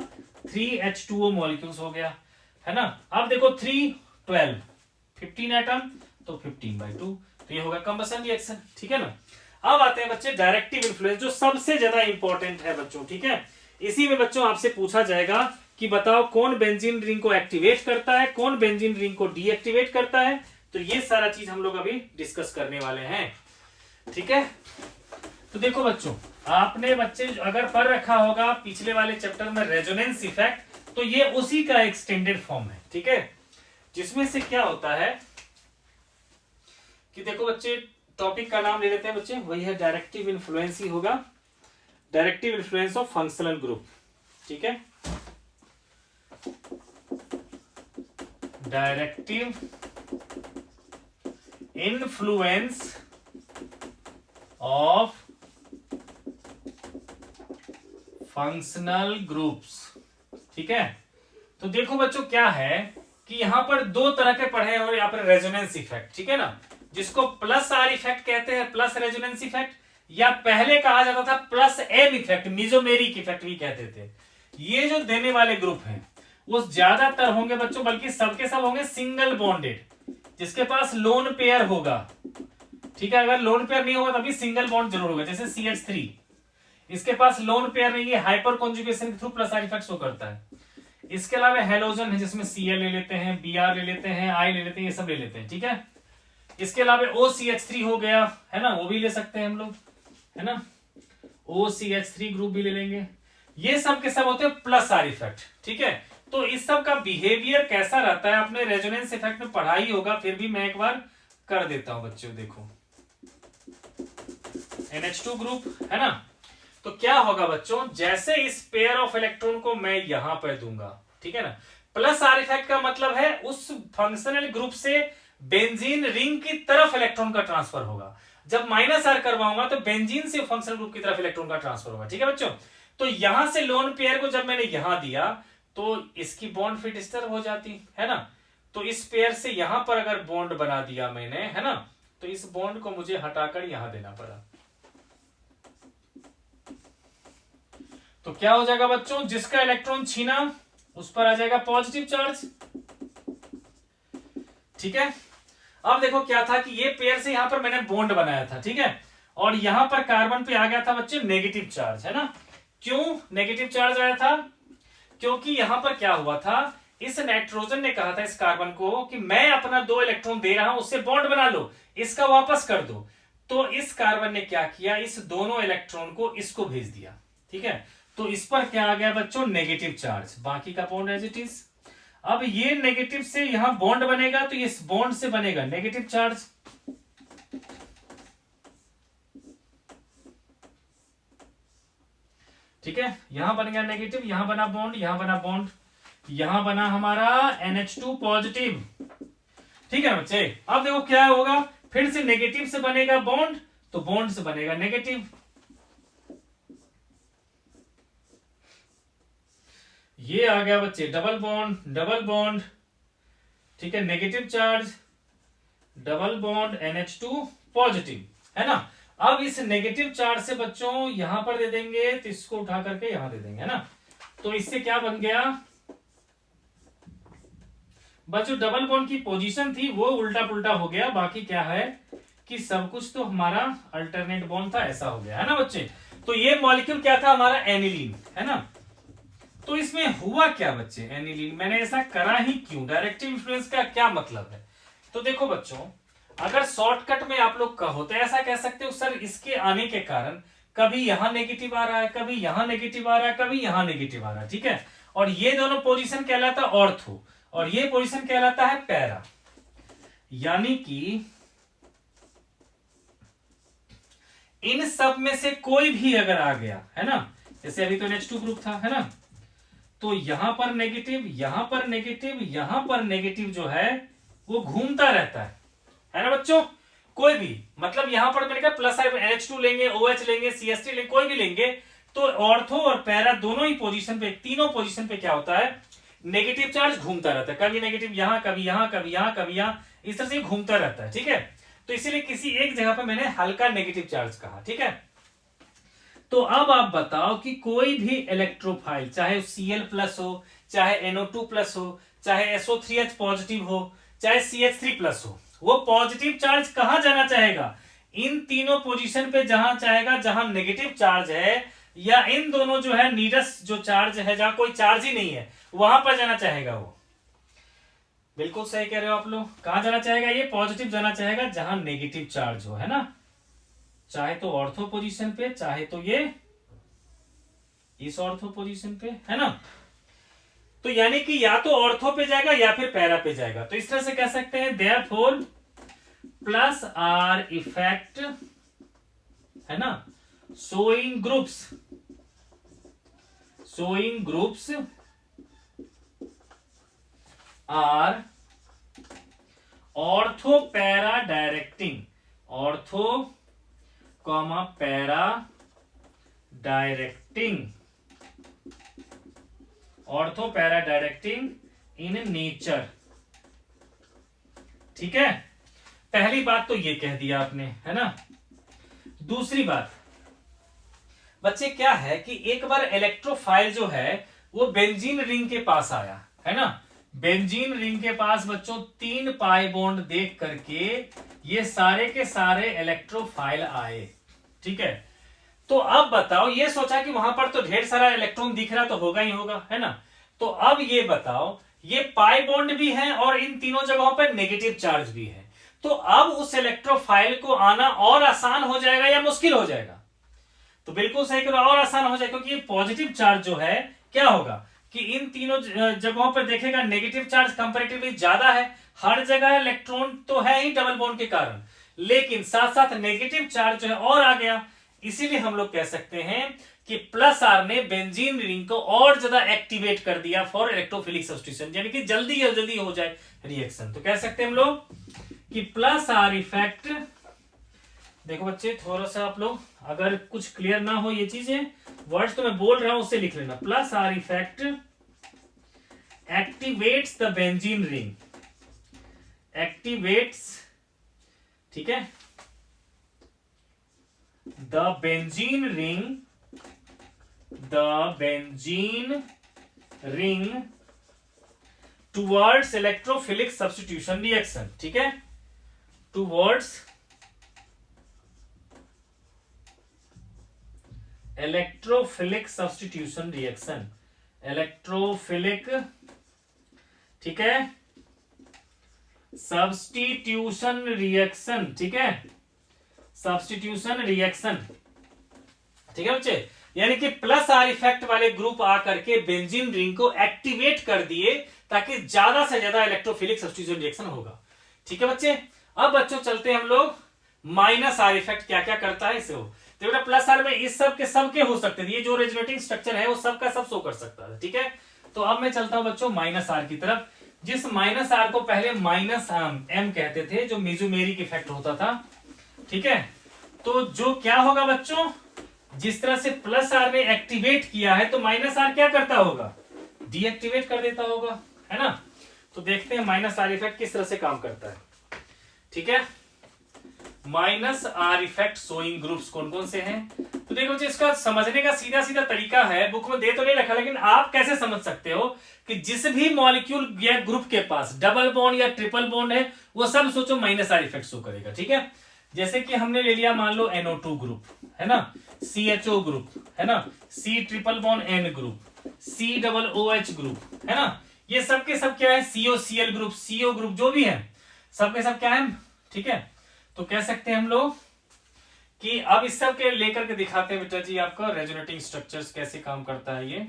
3H2O मॉलिक्यूल्स हो गया, है ना। अब देखो 3 12 15 एटम, तो 15/2, तो ये होगा कंबसन रिएक्शन, ठीक है ना। अब आते हैं बच्चे डायरेक्टिव इन्फ्लुएंस, जो सबसे ज्यादा इंपॉर्टेंट है बच्चों, ठीक है। इसी में बच्चों आपसे पूछा जाएगा कि बताओ कौन बेंजीन रिंग को एक्टिवेट करता है, कौन बेंजीन रिंग को डीएक्टिवेट करता है। तो ये सारा चीज हम लोग अभी डिस्कस करने वाले हैं, ठीक है। तो देखो बच्चों, आपने बच्चे अगर पढ़ रखा होगा पिछले वाले चैप्टर में रेजोनेंस इफेक्ट, तो ये उसी का एक्सटेंडेड फॉर्म है, ठीक है। जिसमें से क्या होता है कि देखो बच्चे, टॉपिक का नाम ले लेते हैं बच्चे, वही है डायरेक्टिव इन्फ्लुएंस ही होगा, directive influence of functional group, ठीक है। Directive influence of functional groups. ठीक है, तो देखो बच्चों क्या है कि यहां पर दो तरह के पढ़े और यहाँ पर रेजोनेंस इफेक्ट, ठीक है ना, जिसको प्लस आर इफेक्ट कहते हैं, प्लस रेजोनेंस इफेक्ट, या पहले कहा जाता था plus M effect, mesomeric effect भी कहते थे। ये जो देने वाले ग्रुप हैं वो ज्यादातर होंगे बच्चों, बल्कि सबके सब होंगे सिंगल बॉन्डेड, जिसके पास लोन पेयर होगा। ठीक है, अगर लोन पेयर नहीं होगा तभी सिंगल बॉन्ड जरूर होगा, जैसे CH3, इसके पास लोन पेयर नहीं है, हाइपर कॉन्जुगेशन के through plus are effect show करता है। इसके अलावा हेलोजन है जिसमें Cl ले लेते हैं, Br ले लेते हैं, I ले लेते हैं, ये सब ले लेते हैं। ठीक है, इसके अलावा OCH3 हो गया है ना, वो भी ले सकते हैं हम लोग, है ना, OCH3 ग्रुप भी ले लेंगे। ये सब के सब होते हैं प्लस आर इफेक्ट। ठीक है, तो इस सब का बिहेवियर कैसा रहता है आपने रेजोनेंस इफेक्ट में पढ़ा ही होगा, फिर भी मैं एक बार कर देता हूं बच्चों। देखो NH2 ग्रुप है ना, तो क्या होगा बच्चों, जैसे इस पेयर ऑफ इलेक्ट्रॉन को मैं यहां पर दूंगा, ठीक है ना, प्लस आर इफेक्ट का मतलब है उस फंक्शनल ग्रुप से बेंजीन रिंग की तरफ इलेक्ट्रॉन का ट्रांसफर होगा। जब माइनस आर करवाऊंगा तो बेंजीन से फंक्शनल ग्रुप की तरफ इलेक्ट्रॉन का ट्रांसफर होगा। ठीक है बच्चों, तो यहां से लोन पेयर को जब मैंने यहां दिया तो इसकी बॉन्ड फिर डिस्टर्ब हो जाती है ना, तो इस पेयर से यहां पर अगर बॉन्ड बना दिया मैंने, है ना, तो इस बॉन्ड को मुझे हटाकर यहां देना पड़ा। तो क्या हो जाएगा बच्चों, जिसका इलेक्ट्रॉन छीना उस पर आ जाएगा पॉजिटिव चार्ज। ठीक है, अब देखो क्या था कि ये पेयर से यहां पर मैंने बॉन्ड बनाया था, ठीक है, और यहां पर कार्बन पे आ गया था बच्चे नेगेटिव चार्ज, है ना। क्यों नेगेटिव चार्ज आया था, क्योंकि यहां पर क्या हुआ था, इस नाइट्रोजन ने कहा था इस कार्बन को कि मैं अपना 2 इलेक्ट्रॉन दे रहा हूं, उससे बॉन्ड बना लो, इसका वापस कर दो। तो इस कार्बन ने क्या किया, इस दोनों इलेक्ट्रॉन को इसको भेज दिया। ठीक है, तो इस पर क्या आ गया बच्चों, नेगेटिव चार्ज, बाकी का बॉन्ड एज इट इज। अब ये नेगेटिव से यहां बॉन्ड बनेगा तो इस बॉन्ड से बनेगा नेगेटिव चार्ज। ठीक है, यहां बन गया नेगेटिव, यहां बना बॉन्ड, यहां बना बॉन्ड, यहां बना हमारा NH2 पॉजिटिव। ठीक है बच्चे, अब देखो क्या होगा, फिर से नेगेटिव से बनेगा बॉन्ड, तो बॉन्ड से बनेगा नेगेटिव। ये आ गया बच्चे डबल बॉन्ड, डबल बॉन्ड, ठीक है, negative charge, double bond, NH2 positive, है ना। अब इस नेगेटिव चार्ज से बच्चों यहां पर दे देंगे तो इसको उठा करके यहां दे देंगे, है ना, तो इससे क्या बन गया बच्चों, डबल बॉन्ड की पोजीशन थी वो उल्टा पुल्टा हो गया, बाकी क्या है कि सब कुछ तो हमारा अल्टरनेट बॉन्ड था, ऐसा हो गया, है ना बच्चे। तो ये मॉलिक्यूल क्या था हमारा, एनिलीन, है ना। तो इसमें हुआ क्या बच्चे, एनिलीन, मैंने ऐसा करा ही क्यों, डायरेक्टिव इन्फ्लुएंस का क्या मतलब है। तो देखो बच्चों, अगर शॉर्टकट में आप लोग कहो तो ऐसा कह सकते हो सर, इसके आने के कारण कभी यहां नेगेटिव आ रहा है, कभी यहां नेगेटिव आ रहा है, कभी यहां नेगेटिव आ रहा है। ठीक है, और ये दोनों पोजीशन कहलाता है ऑर्थो और ये पोजीशन कहलाता है पैरा, यानी कि इन सब में से कोई भी अगर आ गया, है ना, जैसे अभी तो NH2 ग्रुप था, है ना, तो यहां पर नेगेटिव, यहां पर नेगेटिव, यहां पर नेगेटिव जो है वो घूमता रहता है ना बच्चों। कोई भी, मतलब यहां पर मैंने कहा प्लस NH2 लेंगे, OH लेंगे, CH3 लेंगे, कोई भी लेंगे, तो ऑर्थो और पैरा दोनों ही पोजीशन पे, तीनों पोजीशन पे क्या होता है, नेगेटिव चार्ज घूमता रहता है, कभी नेगेटिव यहां, कभी यहां, कभी यहां, कभी यहां, इस तरह से घूमता रहता है। ठीक है, तो इसीलिए किसी एक जगह पर मैंने हल्का नेगेटिव चार्ज कहा। ठीक है, तो अब आप बताओ कि कोई भी इलेक्ट्रोफाइल, चाहे Cl प्लस हो, चाहे NO2 प्लस हो, चाहे SO3H पॉजिटिव हो, चाहे CH3 प्लस हो, वो पॉजिटिव चार्ज कहां जाना चाहेगा, इन तीनों पोजीशन पे जहां चाहेगा जहां नेगेटिव चार्ज है, या इन दोनों जो है नीरस जो चार्ज है जहां कोई चार्ज ही नहीं है वहां पर जाना चाहेगा वो। बिल्कुल सही कह रहे हो आप लोग, कहां जाना चाहेगा, ये पॉजिटिव जाना चाहेगा जहां नेगेटिव चार्ज हो, है ना, चाहे तो ऑर्थो पोजीशन पे, चाहे तो ये इस ऑर्थो पोजीशन पे, है ना। तो यानी कि या तो ऑर्थो पे जाएगा या फिर पैरा पे जाएगा, तो इस तरह से कह सकते हैं देयरफॉर प्लस आर इफेक्ट, है ना, showing groups are ortho para directing, ortho comma para directing, ortho para directing in nature. ठीक है, पहली बात तो ये कह दिया आपने, है ना। दूसरी बात बच्चे क्या है कि एक बार इलेक्ट्रोफाइल जो है वो बेंजीन रिंग के पास आया, है ना। बेंजीन रिंग के पास बच्चों 3 पाई बॉन्ड देख करके ये सारे के सारे इलेक्ट्रोफाइल आए। ठीक है, तो अब बताओ, ये सोचा कि वहां पर तो ढेर सारा इलेक्ट्रॉन दिख रहा तो होगा ही होगा, है ना। तो अब ये बताओ, ये पाई बॉन्ड भी है और इन तीनों जगहों पर नेगेटिव चार्ज भी है, तो अब उस इलेक्ट्रोफाइल को आना और आसान हो जाएगा या मुश्किल हो जाएगा? तो बिल्कुल सही करो, और आसान हो जाएगा, क्योंकि ये पॉजिटिव चार्ज जो है क्या होगा कि इन तीनों जगहों पर देखेगा नेगेटिव चार्ज कंपैरेटिवली ज्यादा है। हर जगह इलेक्ट्रॉन तो है ही डबल बॉन्ड के कारण, लेकिन साथ साथ नेगेटिव चार्ज जो है और आ गया। इसीलिए हम लोग कह सकते हैं कि प्लस आर ने बेंजीन रिंग को और ज्यादा एक्टिवेट कर दिया फॉर इलेक्ट्रोफिलिक सब्स्टिट्यूशन, यानी कि जल्दी जल्दी हो जाए रिएक्शन। तो कह सकते हैं हम लोग कि प्लस आर इफेक्ट, देखो बच्चे थोड़ा सा आप लोग अगर कुछ क्लियर ना हो ये चीजें, वर्ड्स तो मैं बोल रहा हूं उससे लिख लेना। Plus are effect activates the benzene ring, activates, ठीक है, the benzene ring towards electrophilic substitution reaction. ठीक है, towards electrophilic substitution reaction, electrophilic, ठीक है, सब्स्टिट्यूशन रिएक्शन। ठीक है, सब्स्टिट्यूशन रिएक्शन। ठीक है बच्चे, यानी कि प्लस आर इफेक्ट वाले ग्रुप आकर के बेंजीन रिंग को एक्टिवेट कर दिए ताकि ज्यादा से ज्यादा इलेक्ट्रोफिलिक सब्स्टिट्यूशन रिएक्शन होगा। ठीक है बच्चे, अब बच्चों चलते हैं हम लोग माइनस आर इफेक्ट क्या क्या करता है इसे। तो बेटा प्लस आर में इस सब के हो सकते थे, ये जो रेजोनेटिंग स्ट्रक्चर है वो सबका सब शो कर सकता है। ठीक है, तो अब मैं चलता हूं बच्चों माइनस आर की तरफ, जिस माइनस आर को पहले माइनस एम कहते थे, जो मेसोमेरिक इफेक्ट होता था। ठीक है, तो जो क्या होगा बच्चों, जिस तरह से प्लस आर ने एक्टिवेट किया है तो माइनस आर क्या करता होगा, डीएक्टिवेट कर देता होगा, है ना। तो देखते हैं माइनस आर इफेक्ट किस तरह से काम करता है। ठीक है, minus R effect showing groups कौन कौन से हैं। तो देखो जी, इसका समझने का सीधा सीधा तरीका है, बुक में दे तो नहीं रखा, लेकिन आप कैसे समझ सकते हो कि जिस भी मॉलिक्यूल या ग्रुप के पास डबल बॉन्ड या ट्रिपल बॉन्ड है वो सब सोचो माइनस आर इफेक्ट शो करेगा। ठीक है, जैसे कि हमने ले लिया मान लो NO2 ग्रुप, है ना, CHO ग्रुप, है ना, C triple bond N group, C double OH group, है ना, ये सब के सब क्या है, COCl ग्रुप, CO ग्रुप, जो भी है सब के सब क्या है। ठीक है, तो कह सकते हैं हम लोग कि अब इस सब के लेकर के दिखाते हैं बेटा जी आपका रेजोनेटिंग स्ट्रक्चर्स कैसे काम करता है ये।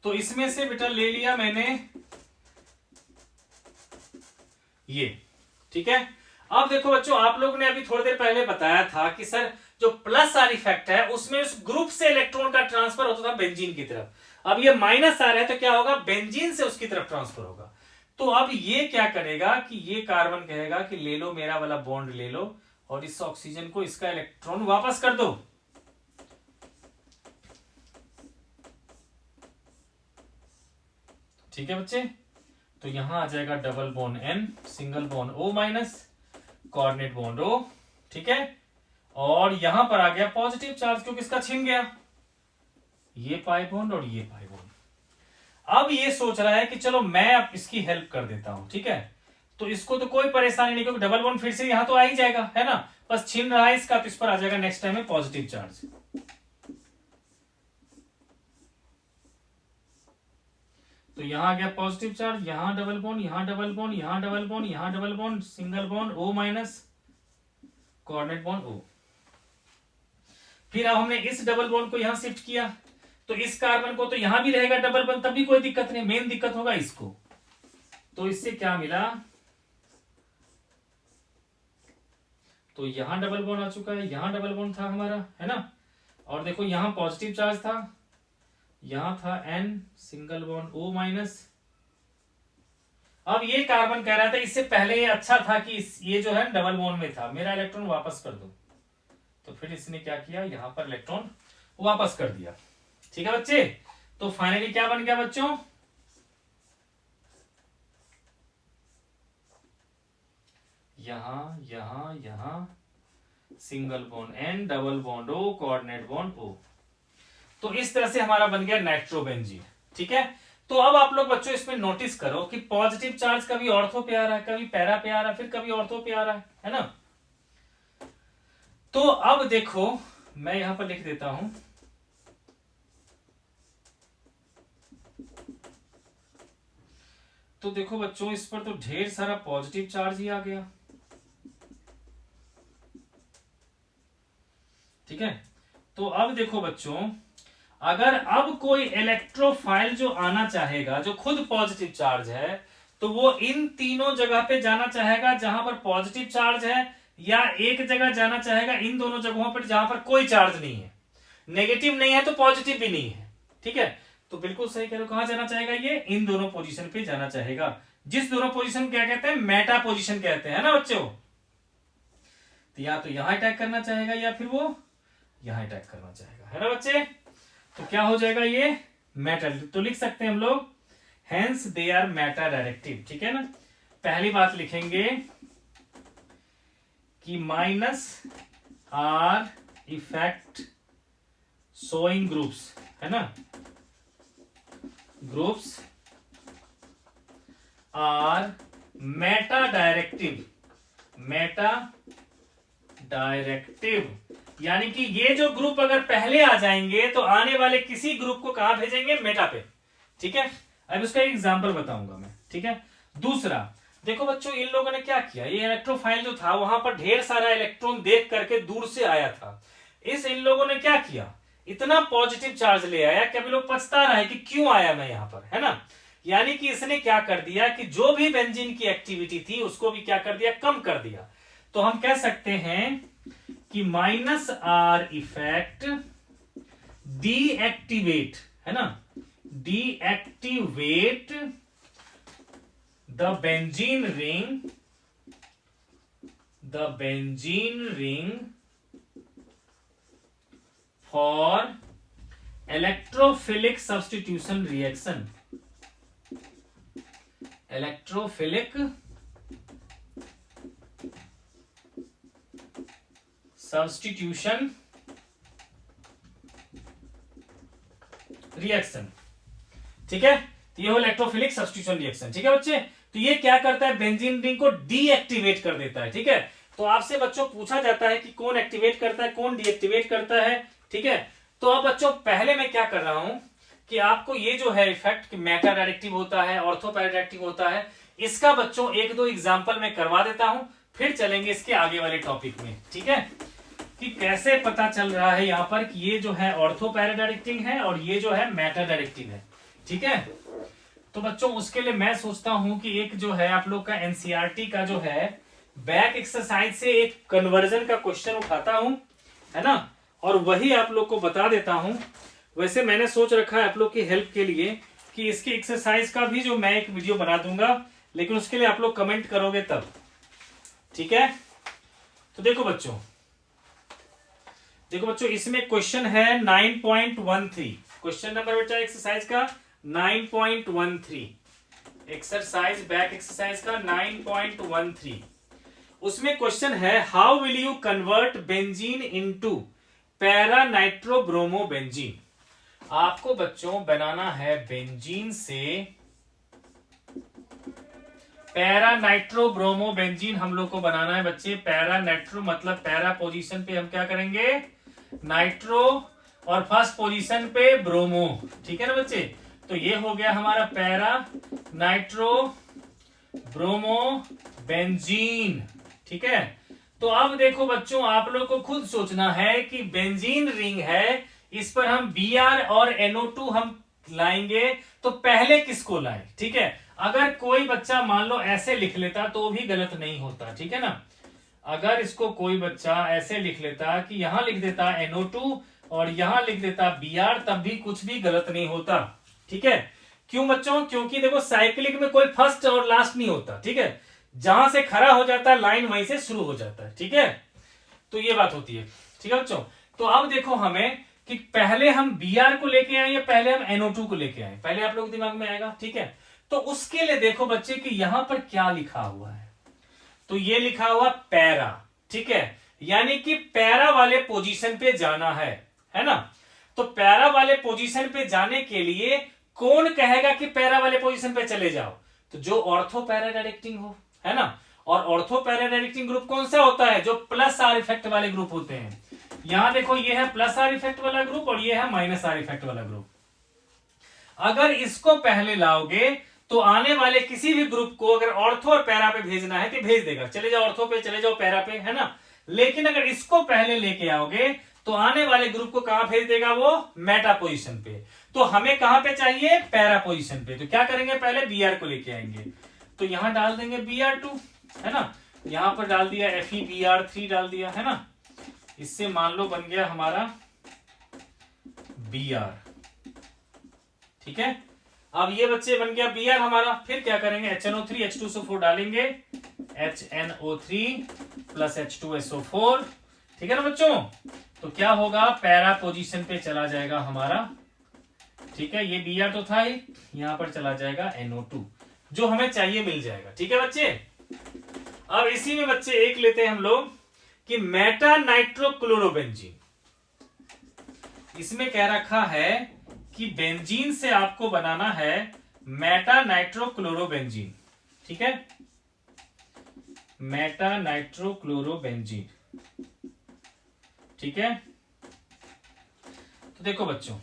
तो इसमें से बेटा ले लिया मैंने ये। ठीक है, अब देखो बच्चों, आप लोगों ने अभी थोड़ी देर पहले बताया था कि सर जो प्लस आर इफेक्ट है उसमें उस ग्रुप से इलेक्ट्रॉन का ट्रांसफर होता था बेंजीन की तरफ। अब ये माइनस आर है तो क्या होगा, बेंजीन से उसकी तरफ ट्रांसफर होगा। तो अब ये क्या करेगा कि ये कार्बन कहेगा कि ले लो मेरा वाला बॉन्ड ले लो और इस ऑक्सीजन को इसका इलेक्ट्रॉन वापस कर दो। ठीक है बच्चे, तो यहां आ जाएगा double bond N, single bond O minus, coordinate bond O। ठीक है, और यहां पर आ गया पॉजिटिव चार्ज क्योंकि इसका छिन गया, ये पाई बॉन्ड और ये पाई बॉन्ड। अब ये सोच रहा है कि चलो मैं अब इसकी हेल्प कर देता हूं। ठीक है, तो इसको तो कोई परेशानी नहीं क्योंकि डबल बॉन्ड फिर से यहां तो आ ही जाएगा, है ना, बस छिन रहा है इसका, तो इस पर आ जाएगा नेक्स्ट टाइम में पॉजिटिव चार्ज। तो यहां आ गया पॉजिटिव चार्ज, यहां डबल बॉन्ड, यहां डबल बॉन्ड, यहां डबल बॉन्ड, यहां double bond, single bond O minus, coordinate bond O। फिर अब हमने इस डबल बॉन्ड को यहां शिफ्ट किया तो इस कार्बन को तो यहां भी रहेगा डबल बॉन्ड, तब भी कोई दिक्कत नहीं, मेन दिक्कत होगा इसको। तो इससे क्या मिला, तो यहां डबल बॉन्ड आ चुका है, यहां डबल बॉन्ड था हमारा, है ना, और देखो यहां पॉजिटिव चार्ज था, यहां था N, single bond O minus. अब ये कार्बन कह रहा था इससे पहले ये अच्छा था कि ये जो है डबल बॉन्ड में था, मेरा इलेक्ट्रॉन वापस कर दो, तो फिर इसने क्या किया, यहां पर इलेक्ट्रॉन वापस कर दिया। ठीक है बच्चे, तो फाइनली क्या बन गया बच्चों, यहां यहां यहां single bond N, double bond O, coordinate bond O. तो इस तरह से हमारा बन गया नाइट्रोबेंजीन। ठीक है, तो अब आप लोग बच्चों इसमें नोटिस करो कि पॉजिटिव चार्ज कभी ऑर्थो पे आ रहा है, कभी पैरा पे आ रहा है, फिर कभी ऑर्थो पे आ रहा है ना। तो अब देखो मैं यहां पर लिख देता हूं, तो देखो बच्चों इस पर तो ढेर सारा पॉजिटिव चार्ज ही आ गया। ठीक है, तो अब देखो बच्चों, अगर अब कोई इलेक्ट्रोफाइल जो आना चाहेगा, जो खुद पॉजिटिव चार्ज है, तो वो इन तीनों जगह पे जाना चाहेगा जहां पर पॉजिटिव चार्ज है, या एक जगह जाना चाहेगा इन दोनों जगहों पर जहां पर कोई चार्ज नहीं है, नेगेटिव नहीं है तो पॉजिटिव भी नहीं है। ठीक है, तो बिल्कुल सही कह रहे हो, कहां जाना चाहेगा ये, इन दोनों पोजीशन पे जाना चाहेगा, जिस दोनों पोजीशन क्या कहते हैं, मेटा पोजीशन कहते हैं ना बच्चों। तो या तो यहां अटैक करना चाहेगा या फिर वो यहां अटैक करना चाहेगा, है ना बच्चे। तो क्या हो जाएगा ये मेटा, तो लिख सकते हैं हम लोग hence they are meta directive. ठीक है ना, पहली बात लिखेंगे कि minus R effect showing groups, है ना, groups are meta directive, meta directive, यानी कि ये जो ग्रुप अगर पहले आ जाएंगे तो आने वाले किसी ग्रुप को कहां भेजेंगे, मेटा पे। ठीक है, अब उसका एक एग्जांपल बताऊंगा मैं। ठीक है, दूसरा देखो बच्चों, इन लोगों ने क्या किया, ये इलेक्ट्रोफाइल जो था वहां पर ढेर सारा इलेक्ट्रॉन देख करके दूर से आया था, इन लोगों ने क्या किया, इतना पॉजिटिव चार्ज ले आया कि अभी लोग पछता रहा है कि क्यों आया मैं यहां पर, है ना। यानी कि इसने क्या कर दिया कि जो भी बेंजीन की एक्टिविटी थी उसको भी क्या कर दिया, कम कर दिया। तो हम कह सकते हैं कि माइनस आर इफेक्ट डीएक्टिवेट, है ना, deactivate the benzene ring for electrophilic substitution reaction, electrophilic substitution reaction. ठीक है, तो ये हो इलेक्ट्रोफिलिक सब्स्टिट्यूशन रिएक्शन। ठीक है बच्चे, तो ये क्या करता है, बेंजीन रिंग को डीएक्टिवेट कर देता है। ठीक है, तो आपसे बच्चों पूछा जाता है कि कौन एक्टिवेट करता है, कौन डीएक्टिवेट करता है। ठीक है, तो अब बच्चों पहले मैं क्या कर रहा हूं कि आपको ये जो है इफेक्ट मेटा डायरेक्टिव होता है, ऑर्थो पैराडायरेक्टिव होता है, इसका बच्चों एक दो एग्जांपल मैं करवा देता हूं, फिर चलेंगे इसके आगे वाले टॉपिक में। ठीक है, कि कैसे पता चल रहा है यहां पर कि ये जो है ऑर्थो पैराडायरेक्टिव है और ये जो है मेटा डायरेक्टिव है। ठीक है, तो बच्चों उसके लिए मैं सोचता हूं कि एक जो है आप लोग का एनसीईआरटी का जो है बैक एक्सरसाइज से एक कन्वर्जन का क्वेश्चन उठाता हूं, है ना, और वही आप लोग को बता देता हूं। वैसे मैंने सोच रखा है आप लोग की हेल्प के लिए कि इसकी एक्सरसाइज का भी जो मैं एक वीडियो बना दूंगा, लेकिन उसके लिए आप लोग कमेंट करोगे तब। ठीक है, तो देखो बच्चों इसमें क्वेश्चन है 9.13, क्वेश्चन नंबर बेटा एक्सरसाइज का 9.13, एक्सरसाइज बैक एक्सरसाइज का 9.13। उसमें क्वेश्चन है how will you convert benzene into para nitrobromo benzene. आपको बच्चों बनाना है बेंजीन से पैरा नाइट्रोब्रोमो बेंजीन, हम लोग को बनाना है बच्चे। पैरा नाइट्रो मतलब पैरा पोजीशन पे हम क्या करेंगे, नाइट्रो, और फर्स्ट पोजीशन पे ब्रोमो। ठीक है ना बच्चे, तो ये हो गया हमारा पैरा नाइट्रो ब्रोमो बेंजीन। ठीक है, तो अब देखो बच्चों आप लोग को खुद सोचना है कि बेंजीन रिंग है, इस पर हम Br और NO2 हम लाएंगे, तो पहले किसको लाएं। ठीक है, अगर कोई बच्चा मान लो ऐसे लिख लेता तो भी गलत नहीं होता। ठीक है ना, अगर इसको कोई बच्चा ऐसे लिख लेता कि यहां लिख देता NO2 और यहां लिख देता Br, तब भी कुछ भी गलत नहीं होता। ठीक है, क्यों बच्चों? क्योंकि देखो साइक्लिक में कोई फर्स्ट और लास्ट नहीं होता, ठीक है, जहां से खड़ा हो जाता है लाइन वहीं से शुरू हो जाता है, ठीक है, तो ये बात होती है, ठीक है बच्चों। तो अब देखो हमें कि पहले हम Br को लेके आए या पहले हम NO2 को लेके आए, पहले आप लोग दिमाग में आएगा, ठीक है। तो उसके लिए देखो बच्चे कि यहां पर क्या लिखा हुआ है, तो ये लिखा हुआ पैरा, ठीक है, यानी कि पैरा वाले पोजीशन पे जाना है ना। तो पैरा वाले पोजीशन पे जाने के लिए कौन कहेगा कि पैरा वाले पोजीशन पे चले जाओ? तो जो ऑर्थो पैरा डायरेक्टिंग हो, है ना। और ऑर्थो पैरा डायरेक्टिंग ग्रुप कौन सा होता है? जो प्लस आर इफेक्ट वाले ग्रुप होते हैं। यहां देखो ये है प्लस आर इफेक्ट वाला ग्रुप और ये है माइनस आर इफेक्ट वाला ग्रुप। अगर इसको पहले लाओगे तो आने वाले किसी भी ग्रुप को अगर ऑर्थो और पैरा पे भेजना है तो भेज देगा, चले जाओ ऑर्थो पे, चले जाओ पैरा पे, है ना। लेकिन अगर इसको पहले लेके आओगे तो आने वाले ग्रुप को कहां भेज देगा? वो मेटा पोजीशन पे। तो हमें कहां पे चाहिए? पैरा पोजीशन पे। तो क्या करेंगे? पहले Br को लेके आएंगे, तो यहां डाल देंगे Br2, है ना। यहां पर डाल दिया FeBr3 डाल दिया, है ना। इससे मान लो बन गया हमारा Br, ठीक है। अब ये बच्चे बन गया Br हमारा। फिर क्या करेंगे? HNO3 H2SO4 डालेंगे, HNO3 प्लस H2SO4, ठीक है ना बच्चों। तो क्या होगा? पैरा पोजीशन पे चला जाएगा हमारा, ठीक है। ये Br तो था ही, यहां पर चला जाएगा NO2, जो हमें चाहिए मिल जाएगा, ठीक है बच्चे। अब इसी में बच्चे एक लेते हैं हम लोग कि मेटा नाइट्रोक्लोरोबेंजीन। इसमें कह रखा है कि बेंजीन से आपको बनाना है मेटा नाइट्रोक्लोरोबेंजीन, ठीक है, मेटा नाइट्रोक्लोरोबेंजीन, ठीक है। तो देखो बच्चों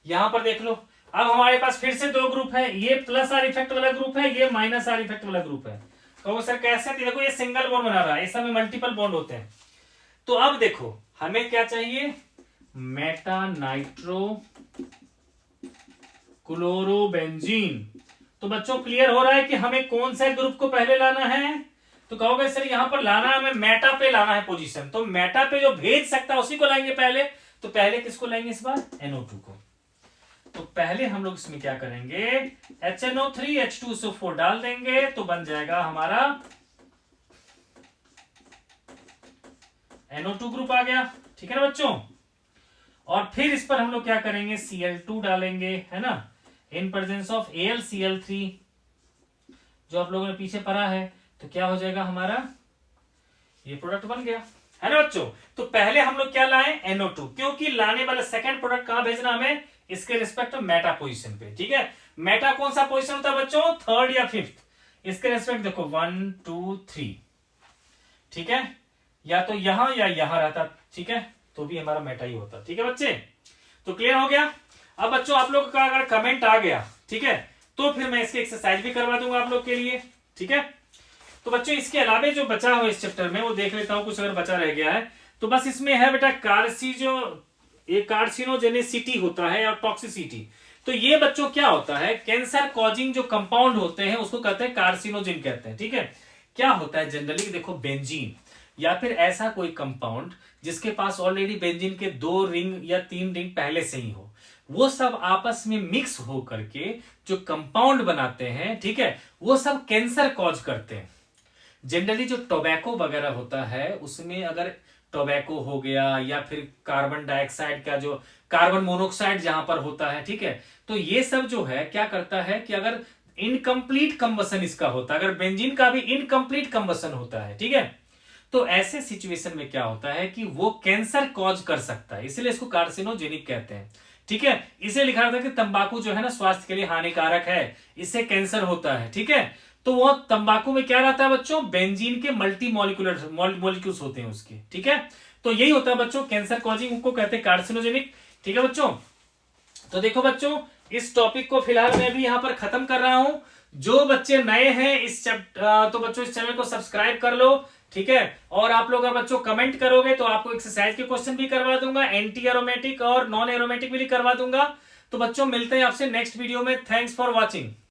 यहां पर देख लो, अब हमारे पास फिर से दो ग्रुप है, ये प्लस आर इफेक्ट वाला ग्रुप है, ये माइनस आर इफेक्ट वाला ग्रुप है। कहो सर कैसे? देखो ये सिंगल बॉन्ड बना रहा है, इस समय मल्टीपल बॉन्ड होते हैं। तो अब देखो हमें क्या चाहिए? Meta nitro chlorobenzene. तो बच्चों क्लियर हो रहा है कि हमें कौन सा ग्रुप को पहले लाना है? तो कहोगे सर यहां पर लाना हमें मेटा पे लाना है पोजीशन, तो मेटा पे जो भेज सकता है उसी को लाएंगे पहले। तो पहले किसको लाएंगे इस बार? NO2 को। तो पहले हम लोग इसमें क्या करेंगे? HNO3 H2SO4 डाल देंगे, तो बन जाएगा हमारा NO2 ग्रुप आ गया, ठीक है ना बच्चों। और फिर इस पर हम लोग क्या करेंगे? Cl2 डालेंगे, है ना, इन प्रेजेंस ऑफ AlCl3, जो आप लोगों ने पीछे पढ़ा है। तो क्या हो जाएगा हमारा? ये प्रोडक्ट बन गया, है ना बच्चों। तो पहले हम लोग क्या लाए? NO2, क्योंकि लाने वाला सेकंड प्रोडक्ट कहां भेजना हमें? इसके रिस्पेक्ट मेटा पोजीशन पे, ठीक है। मेटा कौन सा पोजीशन होता है बच्चों? थर्ड या फिफ्थ। इसके रिस्पेक्ट देखो 1 2 3, ठीक है, या तो यहां या यहां रहता, ठीक है, तो भी हमारा मेटा ही होता, ठीक है बच्चे। तो क्लियर हो गया। अब बच्चों आप लोग का अगर कमेंट आ गया, ठीक है, तो फिर मैं इसकी एक्सरसाइज भी करवा दूंगा आप लोग के लिए, ठीक है। तो बच्चों इसके अलावा जो बचा हो इस चैप्टर में वो देख लेता हूं, कुछ अगर बचा रह गया है तो बस इसमें है बेटा कार्सिनोजेनिसिटी होता है और टॉक्सिसिटी। तो ये बच्चों क्या होता है? कैंसर कॉजिंग जो कंपाउंड होते हैं उसको कहते हैं कार्सिनोजिन कहते हैं, ठीक है। क्या होता है जनरली? देखो बेंजीन या फिर ऐसा कोई कंपाउंड जिसके पास ऑलरेडी बेंजीन के 2 रिंग या 3 रिंग पहले से ही हो, वो सब आपस में मिक्स हो करके जो कंपाउंड बनाते हैं, ठीक है, वो सब कैंसर कॉज करते हैं। जनरली जो टोबैको वगैरह होता है उसमें अगर टोबैको हो गया या फिर कार्बन डाइऑक्साइड का जो कार्बन मोनोऑक्साइड जहां पर होता है, ठीक है, तो ये सब जो है क्या करता है कि अगर इनकम्प्लीट कंबसन इसका होता है, अगर बेंजीन का भी इनकम्प्लीट कंबसन होता है, ठीक है, तो ऐसे सिचुएशन में क्या होता है कि वो कैंसर कॉज कर सकता है, इसलिए इसको कार्सिनोजेनिक कहते हैं, ठीक है। इसे लिखा था कि तंबाकू जो है ना स्वास्थ्य के लिए हानिकारक है, इससे कैंसर होता है, ठीक है। तो वो तंबाकू में क्या रहता है बच्चों? बेंजीन के मल्टी मॉलिक्यूल्स होते हैं उसके, ठीक है। तो यही होता है बच्चों कैंसर कॉजिंग, को कहते हैं कार्सिनोजेनिक, ठीक है बच्चों। तो देखो बच्चों इस टॉपिक को फिलहाल मैं भी यहां पर खत्म कर रहा हूं। जो बच्चे नए हैं इस तो बच्चों इस चैनल को सब्सक्राइब कर लो, ठीक है। और आप लोग अगर बच्चों कमेंट करोगे तो आपको एक्सरसाइज के क्वेश्चन भी करवा दूंगा, एंटी एरोमेटिक और नॉन एरोमेटिक भी करवा दूंगा। तो बच्चों मिलते हैं आपसे नेक्स्ट वीडियो में। Thanks for watching.